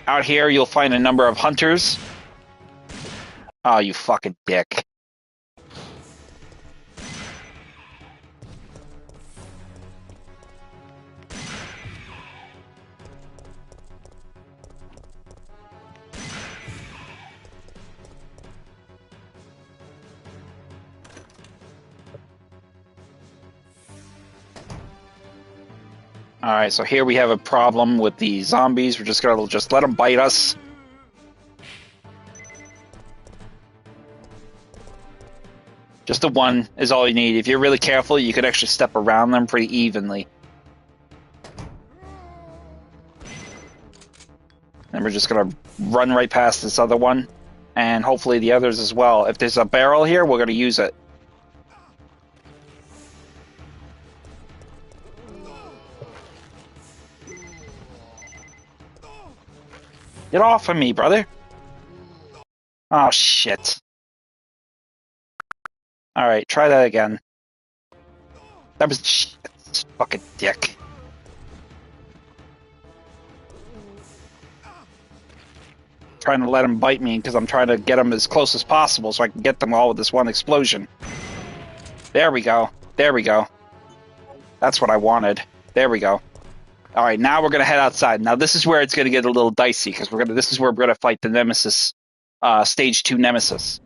Out here, you'll find a number of hunters. Oh, you fucking dick. Alright, so here we have a problem with the zombies. We're just gonna let them bite us. Just the one is all you need. If you're really careful, you could actually step around them pretty evenly. And we're just gonna run right past this other one. And hopefully the others as well. If there's a barrel here, we're gonna use it. Get off of me, brother! Oh, shit. Alright, try that again. That was shit. Fucking dick. Trying to let him bite me because I'm trying to get him as close as possible so I can get them all with this one explosion. There we go. There we go. That's what I wanted. There we go. Alright, now we're gonna head outside. Now this is where it's gonna get a little dicey because this is where we're gonna fight the Nemesis, Stage 2 Nemesis.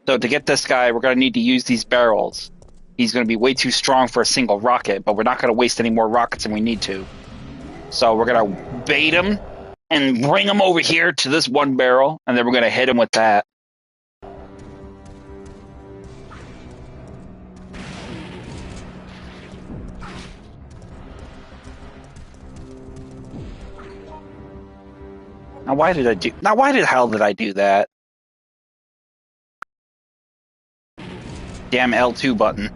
So to get this guy, we're going to need to use these barrels. He's going to be way too strong for a single rocket, but we're not going to waste any more rockets than we need to. So we're going to bait him and bring him over here to this one barrel, and then we're going to hit him with that. Now why the hell did I do that? Damn L2 button.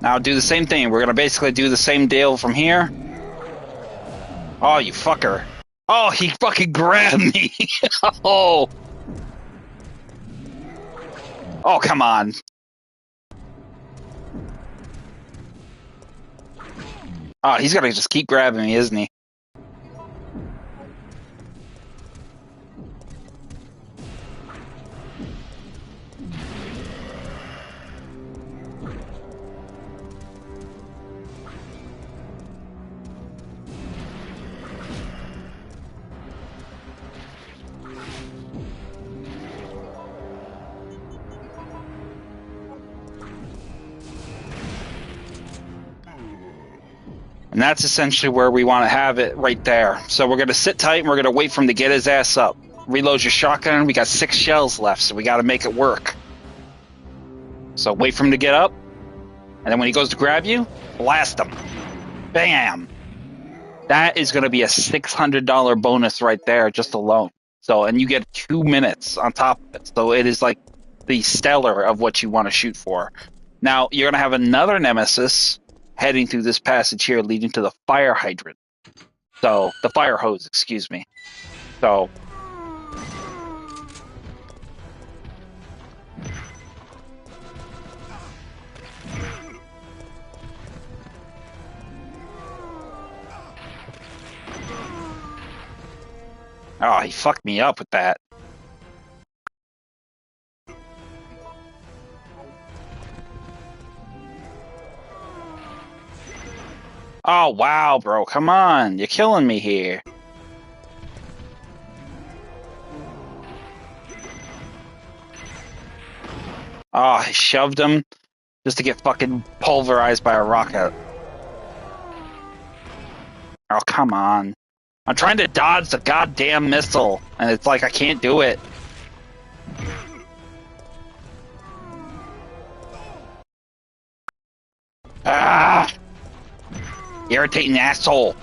Now do the same thing. We're gonna basically do the same deal from here. Oh, you fucker. Oh, he fucking grabbed me. Oh. Oh, come on. Oh, he's gonna just keep grabbing me, isn't he? And that's essentially where we want to have it, right there. So we're going to sit tight and we're going to wait for him to get his ass up. Reload your shotgun. We got 6 shells left, so we got to make it work. So wait for him to get up. And then when he goes to grab you, blast him. Bam! That is going to be a $600 bonus right there, just alone. So, and you get 2 minutes on top of it. So it is like the stellar of what you want to shoot for. Now, you're going to have another Nemesis heading through this passage here, leading to the fire hydrant. So, the fire hose, excuse me. So, oh, he fucked me up with that. Oh, wow, bro. Come on. You're killing me here. Oh, I shoved him just to get fucking pulverized by a rocket. Oh, come on. I'm trying to dodge the goddamn missile, and it's like I can't do it. Ah! Irritating asshole.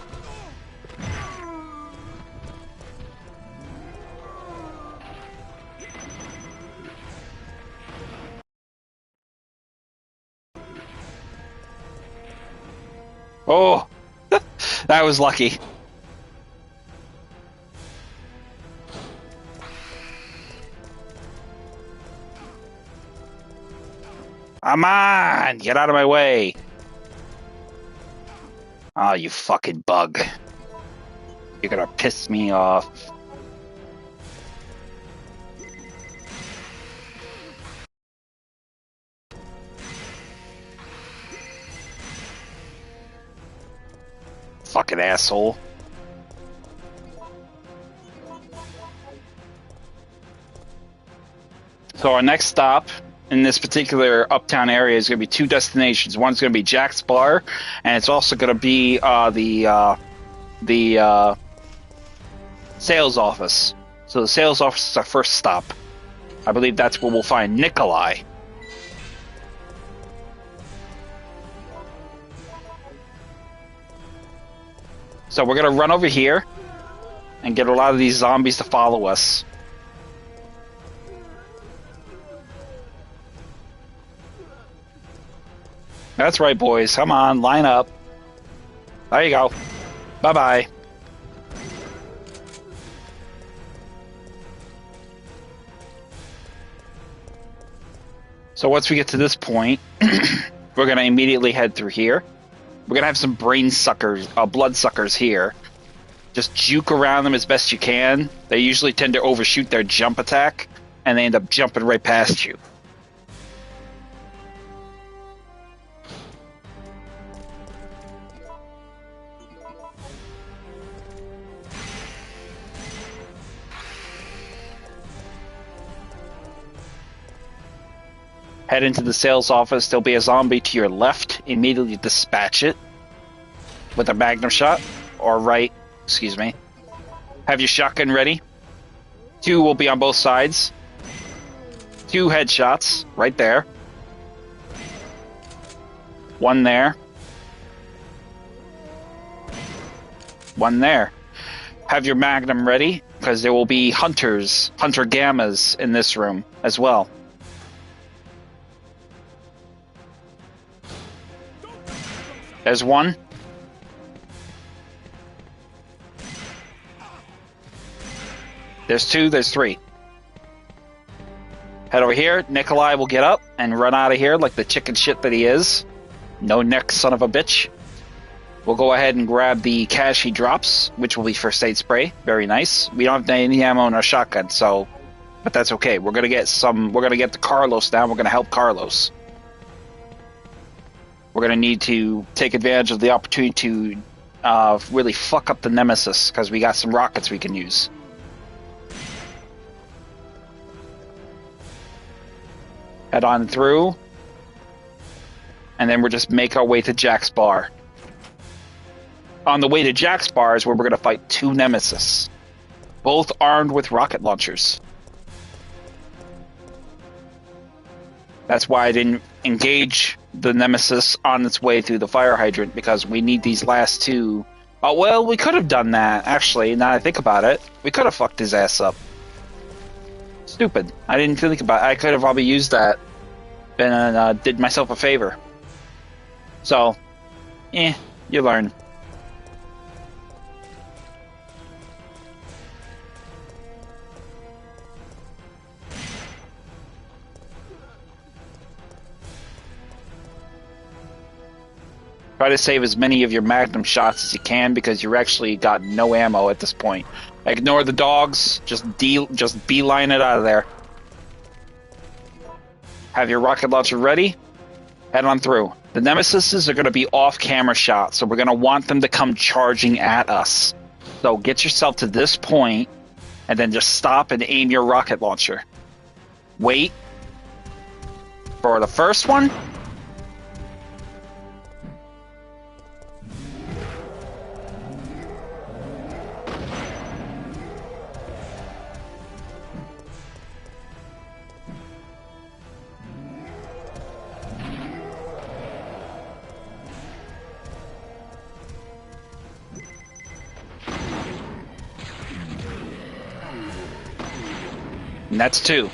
Oh, that was lucky. Come on, get out of my way. Oh, you fucking bug. You're gonna piss me off. Fucking asshole. So our next stop in this particular uptown area is going to be 2 destinations. One's going to be Jack's Bar, and it's also going to be the sales office. So the sales office is our first stop. I believe that's where we'll find Nikolai. So we're going to run over here and get a lot of these zombies to follow us. That's right, boys. Come on, line up. There you go. Bye-bye. So once we get to this point, we're going to immediately head through here. We're going to have some brain suckers, blood suckers here. Just juke around them as best you can. They usually tend to overshoot their jump attack, and they end up jumping right past you. Head into the sales office. There'll be a zombie to your left. Immediately dispatch it with a magnum shot. Or right, excuse me. Have your shotgun ready. 2 will be on both sides. 2 headshots right there. 1 there. 1 there. Have your magnum ready, because there will be hunter gammas in this room as well. There's one. There's two, there's three. Head over here. Nikolai will get up and run out of here like the chicken shit that he is. No neck son of a bitch. We'll go ahead and grab the cash he drops, which will be first aid spray. Very nice. We don't have any ammo in our shotgun, so... But that's okay. We're gonna get the Carlos now. We're gonna help Carlos. We're gonna need to take advantage of the opportunity to really fuck up the Nemesis, because we got some rockets we can use. Head on through. And then we'll just make our way to Jack's bar. On the way to Jack's bar is where we're going to fight two Nemesis. Both armed with rocket launchers. That's why I didn't engage the Nemesis on its way through the fire hydrant, because we need these last two. Oh, well, we could have done that, actually, now I think about it. We could have fucked his ass up. Stupid. I didn't think about it. I could have probably used that and did myself a favor. So, you learn. Try to save as many of your magnum shots as you can, because you've actually got no ammo at this point. Ignore the dogs. Just beeline it out of there. Have your rocket launcher ready. Head on through. The Nemesises are going to be off-camera shots, so we're going to want them to come charging at us. So get yourself to this point, and then just stop and aim your rocket launcher. Wait for the first one. And that's two.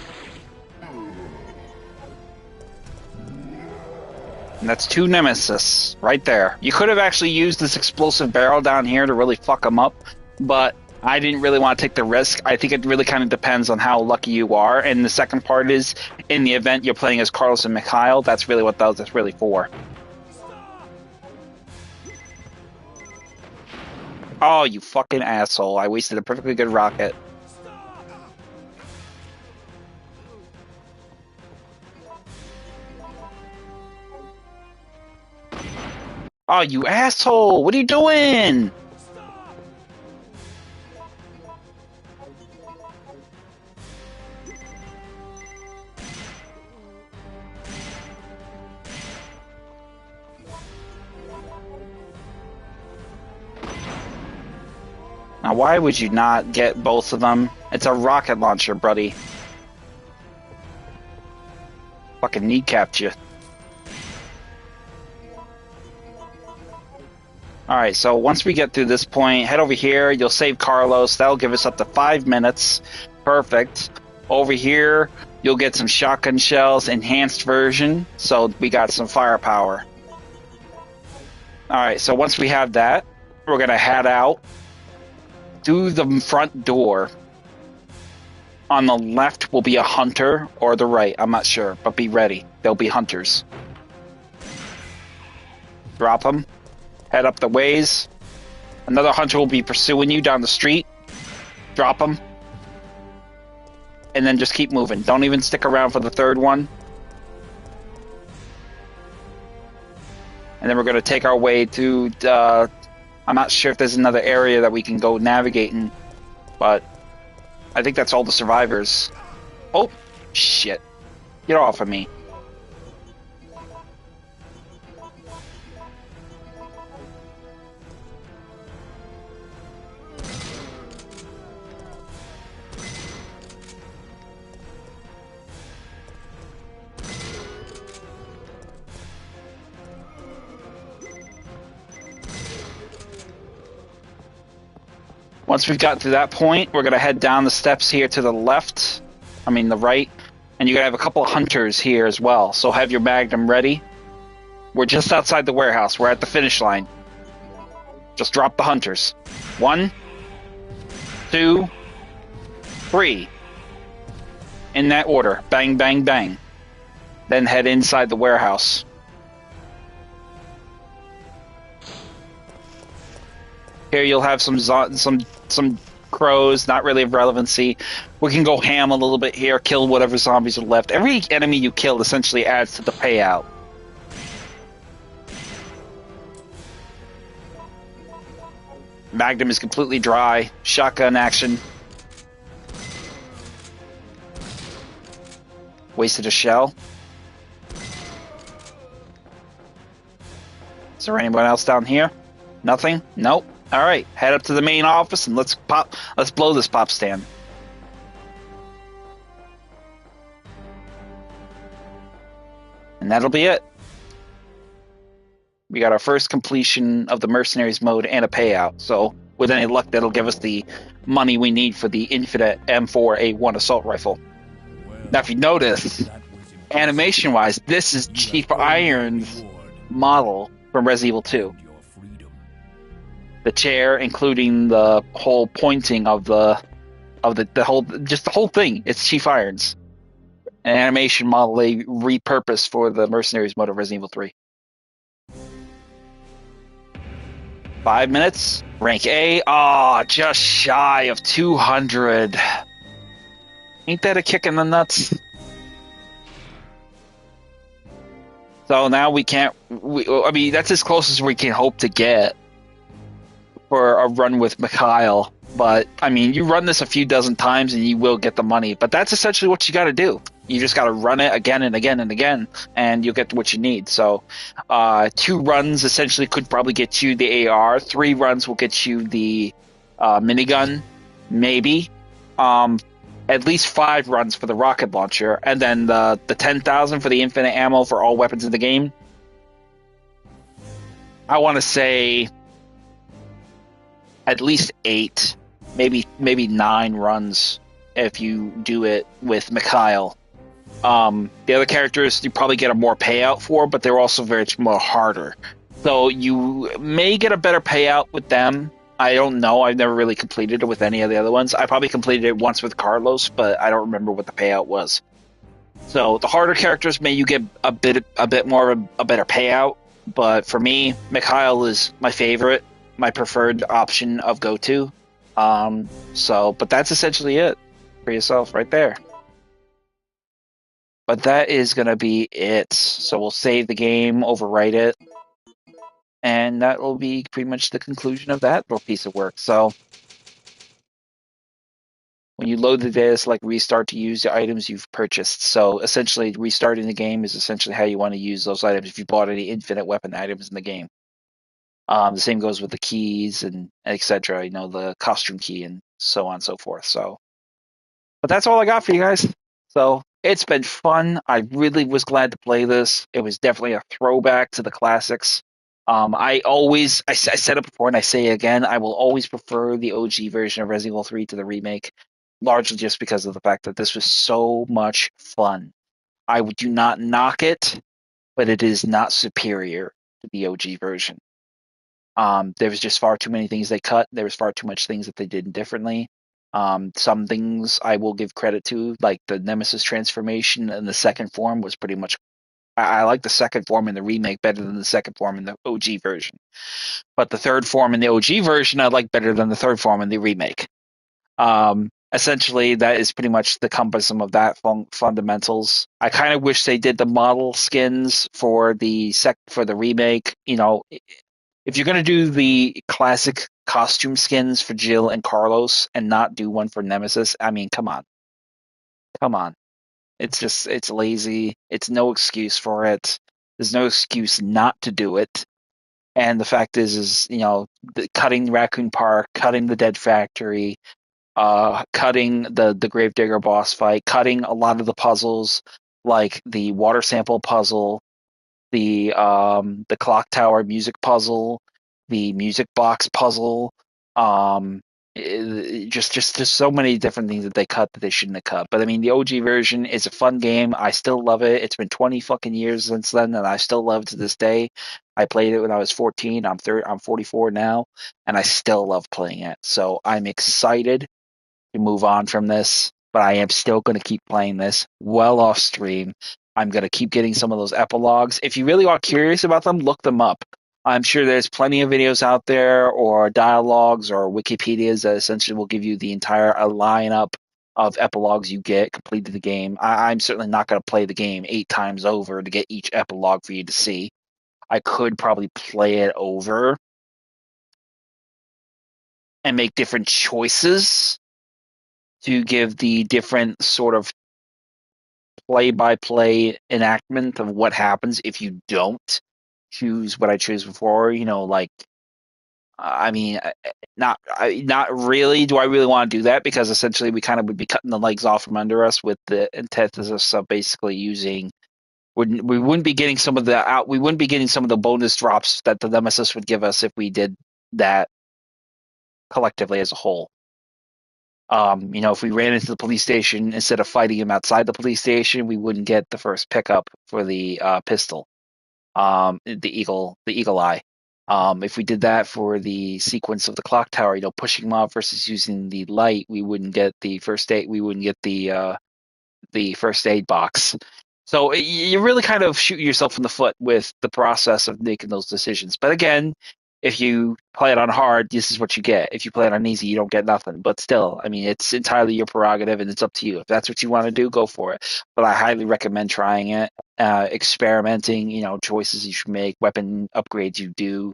And that's two Nemesis right there. You could have actually used this explosive barrel down here to really fuck them up, but I didn't really want to take the risk. I think it really kind of depends on how lucky you are. And the second part is, in the event you're playing as Carlos and Mikhail, that's really what that's really for. Oh, you fucking asshole. I wasted a perfectly good rocket. Oh, you asshole! What are you doing? Now, why would you not get both of them? It's a rocket launcher, buddy. Fucking kneecapped you. Alright, so once we get through this point, head over here, you'll save Carlos, that'll give us up to 5 minutes. Perfect. Over here, you'll get some shotgun shells, enhanced version, so we got some firepower. Alright, so once we have that, we're gonna head out through the front door. On the left will be a hunter, or the right, I'm not sure, but be ready. There'll be hunters. Drop them. Head up the ways. Another hunter will be pursuing you down the street. Drop them. And then just keep moving. Don't even stick around for the third one. And then we're going to take our way to... I'm not sure if there's another area that we can go navigating. But I think that's all the survivors. Oh, shit. Get off of me. Once we've gotten to that point, we're going to head down the steps here to the left. I mean the right. And you're going to have a couple of hunters here as well. So have your magnum ready. We're just outside the warehouse. We're at the finish line. Just drop the hunters. 1, 2, 3. In that order. Bang, bang, bang. Then head inside the warehouse. Here you'll have some crows, not really of relevancy. We can go ham a little bit here, kill whatever zombies are left. Every enemy you kill essentially adds to the payout. Magnum is completely dry. Shotgun action. Wasted a shell. Is there anyone else down here? Nothing? Nope. Alright, head up to the main office and let's blow this pop stand. And that'll be it. We got our first completion of the Mercenaries mode and a payout. So, with any luck, that'll give us the money we need for the Infinite M4A1 assault rifle. Now, if you notice, animation-wise, this is Chief Iron's model from Resident Evil 2. The chair, including the whole pointing of the whole thing, it's Chief Iron's. An animation model they repurposed for the Mercenaries mode of Resident Evil 3. 5 minutes. Rank A. Just shy of 200. Ain't that a kick in the nuts? So now we can't... I mean, that's as close as we can hope to get for a run with Mikhail. But, I mean, you run this a few dozen times and you will get the money. But that's essentially what you got to do. You just got to run it again and again and again, and you'll get what you need. So 2 runs essentially could probably get you the AR. 3 runs will get you the minigun, maybe. At least 5 runs for the rocket launcher, and then the 10,000 for the infinite ammo for all weapons in the game. I want to say at least 8, maybe 9 runs if you do it with Mikhail. The other characters you probably get a more payout for, but they're also very much more harder. So you may get a better payout with them. I don't know. I've never really completed it with any of the other ones. I probably completed it once with Carlos, but I don't remember what the payout was. So the harder characters, may you get a bit more of a better payout. But for me, Mikhail is my favorite, my preferred option of go-to. But that's essentially it for yourself right there. But that is going to be it. So we'll save the game, overwrite it, and that will be pretty much the conclusion of that little piece of work. So when you load the data, select restart to use the items you've purchased. So essentially, restarting the game is essentially how you want to use those items if you bought any infinite weapon items in the game. The same goes with the keys and etc. You know, the costume key and so on and so forth. So, but that's all I got for you guys. So it's been fun. I really was glad to play this. It was definitely a throwback to the classics. I said it before and I say it again, I will always prefer the OG version of Resident Evil 3 to the remake, largely just because of the fact that this was so much fun. I do not knock it, but it is not superior to the OG version. There was just far too many things they cut. There was far too much things that they did differently. Some things I will give credit to, like the Nemesis transformation in the second form was pretty much... I like the second form in the remake better than the second form in the OG version. But the third form in the OG version I like better than the third form in the remake. Essentially, that is pretty much the cumbersome of that fundamentals. I kind of wish they did the model skins for the remake. You know, if you're going to do the classic costume skins for Jill and Carlos and not do one for Nemesis, I mean, come on. Come on. It's lazy. It's no excuse for it. There's no excuse not to do it. And the fact is you know, cutting Raccoon Park, cutting the Dead Factory, cutting the Gravedigger boss fight, cutting a lot of the puzzles, like the water sample puzzle, the clock tower music puzzle, the music box puzzle, Just so many different things that they cut that they shouldn't have cut. But I mean, the OG version is a fun game. I still love it. It's been 20 fucking years since then, and I still love it to this day. I played it when I was 14. I'm 44 now, and I still love playing it. So I'm excited to move on from this, but I am still going to keep playing this well off stream. I'm going to keep getting some of those epilogues. If you really are curious about them, look them up. I'm sure there's plenty of videos out there or dialogues or Wikipedias that essentially will give you the entire lineup of epilogues you get completed the game. I'm certainly not going to play the game 8 times over to get each epilogue for you to see. I could probably play it over and make different choices to give the different sort of play-by-play enactment of what happens if you don't choose what I chose before. Like, I mean, not really. Do I really want to do that? Because essentially, we kind of would be cutting the legs off from under us with the antithesis of basically using. We wouldn't be getting some of the out. We wouldn't be getting some of the bonus drops that the Nemesis would give us if we did that collectively as a whole. If we ran into the police station instead of fighting him outside the police station, we wouldn't get the first pickup for the pistol, the eagle eye. If we did that for the sequence of the clock tower, pushing him off versus using the light, we wouldn't get the first aid. We wouldn't get the first aid box. So you really kind of shoot yourself in the foot with the process of making those decisions. But again, if you play it on hard, this is what you get. If you play it on easy, you don't get nothing. But still, I mean, it's entirely your prerogative, and it's up to you. If that's what you want to do, go for it. But I highly recommend trying it, experimenting. Choices you should make, weapon upgrades you do,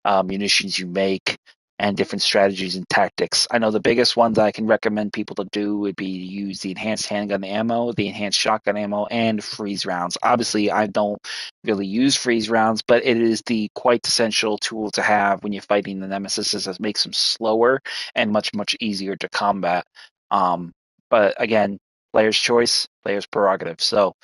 munitions you make, and different strategies and tactics. I know the biggest ones I can recommend people to do would be to use the enhanced handgun ammo, the enhanced shotgun ammo, and freeze rounds. Obviously, I don't really use freeze rounds, but it is the quite essential tool to have when you're fighting the Nemesis, as it makes them slower and much, much easier to combat. But again, player's choice, player's prerogative. So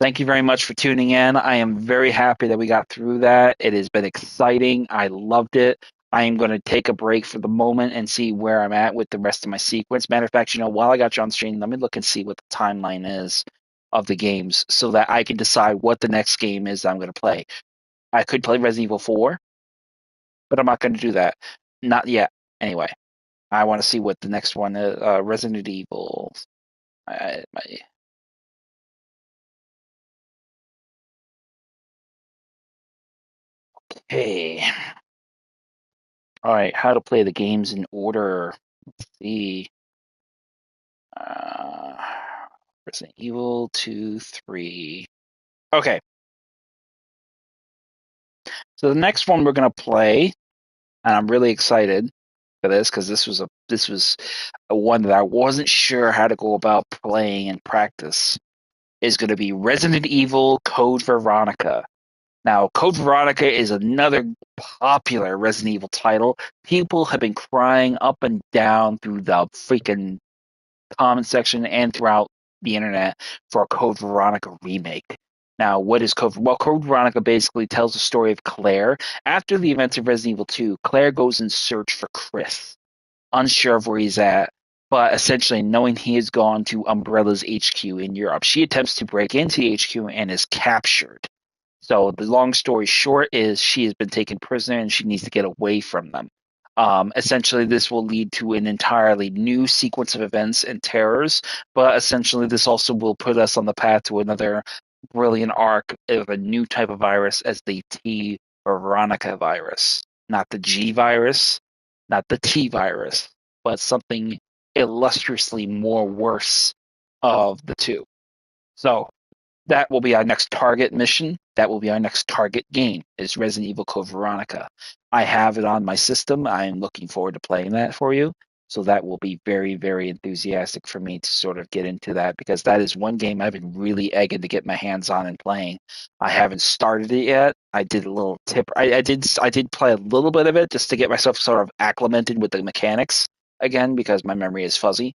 thank you very much for tuning in. I am very happy that we got through that. It has been exciting. I loved it. I am going to take a break for the moment and see where I'm at with the rest of my sequence. Matter of fact, while I got you on stream, let me look and see what the timeline is of the games so that I can decide what the next game is that I'm going to play. I could play Resident Evil 4, but I'm not going to do that. Not yet. Anyway, I want to see what the next one is. Resident Evil. Okay. All right, how to play the games in order. Let's see. Resident Evil 2, 3. Okay. So the next one we're gonna play, and I'm really excited for this because this was a one that I wasn't sure how to go about playing in practice. Is going to be Resident Evil Code Veronica. Now, Code Veronica is another popular Resident Evil title. People have been crying up and down through the freaking comment section and throughout the internet for a Code Veronica remake. Now, what is Code? Well, Code Veronica basically tells the story of Claire. After the events of Resident Evil 2, Claire goes in search for Chris, unsure of where he's at, but essentially knowing he has gone to Umbrella's HQ in Europe. She attempts to break into the HQ and is captured. So the long story short is she has been taken prisoner and she needs to get away from them. Essentially, this will lead to an entirely new sequence of events and terrors, but essentially, this also will put us on the path to another brilliant arc of a new type of virus as the T Veronica virus. Not the G virus, not the T virus, but something illustriously more worse of the two. So that will be our next target mission. That will be our next target game, is Resident Evil Code Veronica. I have it on my system. I am looking forward to playing that for you. So that will be very, very enthusiastic for me to sort of get into that, because that is one game I've been really egging to get my hands on and playing. I haven't started it yet. I did a little tip. I did play a little bit of it just to get myself sort of acclimated with the mechanics again, because my memory is fuzzy.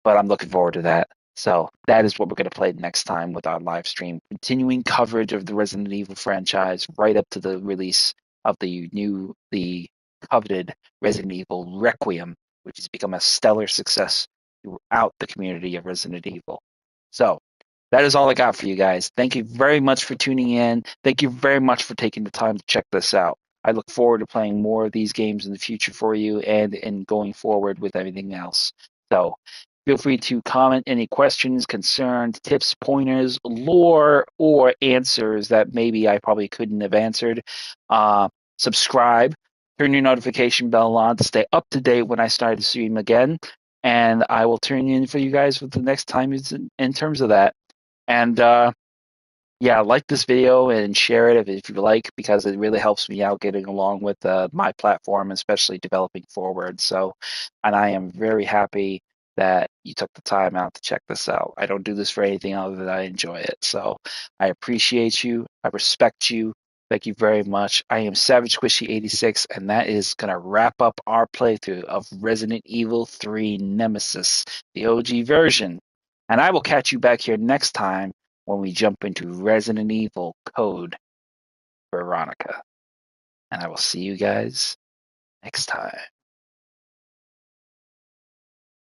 But I'm looking forward to that. So that is what we're going to play next time with our live stream, continuing coverage of the Resident Evil franchise right up to the release of the coveted Resident Evil Requiem, which has become a stellar success throughout the community of Resident Evil. So that is all I got for you guys. Thank you very much for tuning in. Thank you very much for taking the time to check this out. I look forward to playing more of these games in the future for you and going forward with everything else. So feel free to comment any questions, concerns, tips, pointers, lore, or answers that maybe I probably couldn't have answered. Subscribe, turn your notification bell on to stay up to date when I start to stream again. And I will turn in for you guys for the next time in terms of that. And yeah, like this video and share it if you like, because it really helps me out getting along with my platform, especially developing forward. So, and I am very happy that you took the time out to check this out. I don't do this for anything other than I enjoy it. So I appreciate you. I respect you. Thank you very much. I am Savage Squishy 86, and that is going to wrap up our playthrough of Resident Evil 3 Nemesis, the OG version. And I will catch you back here next time when we jump into Resident Evil Code Veronica. And I will see you guys next time.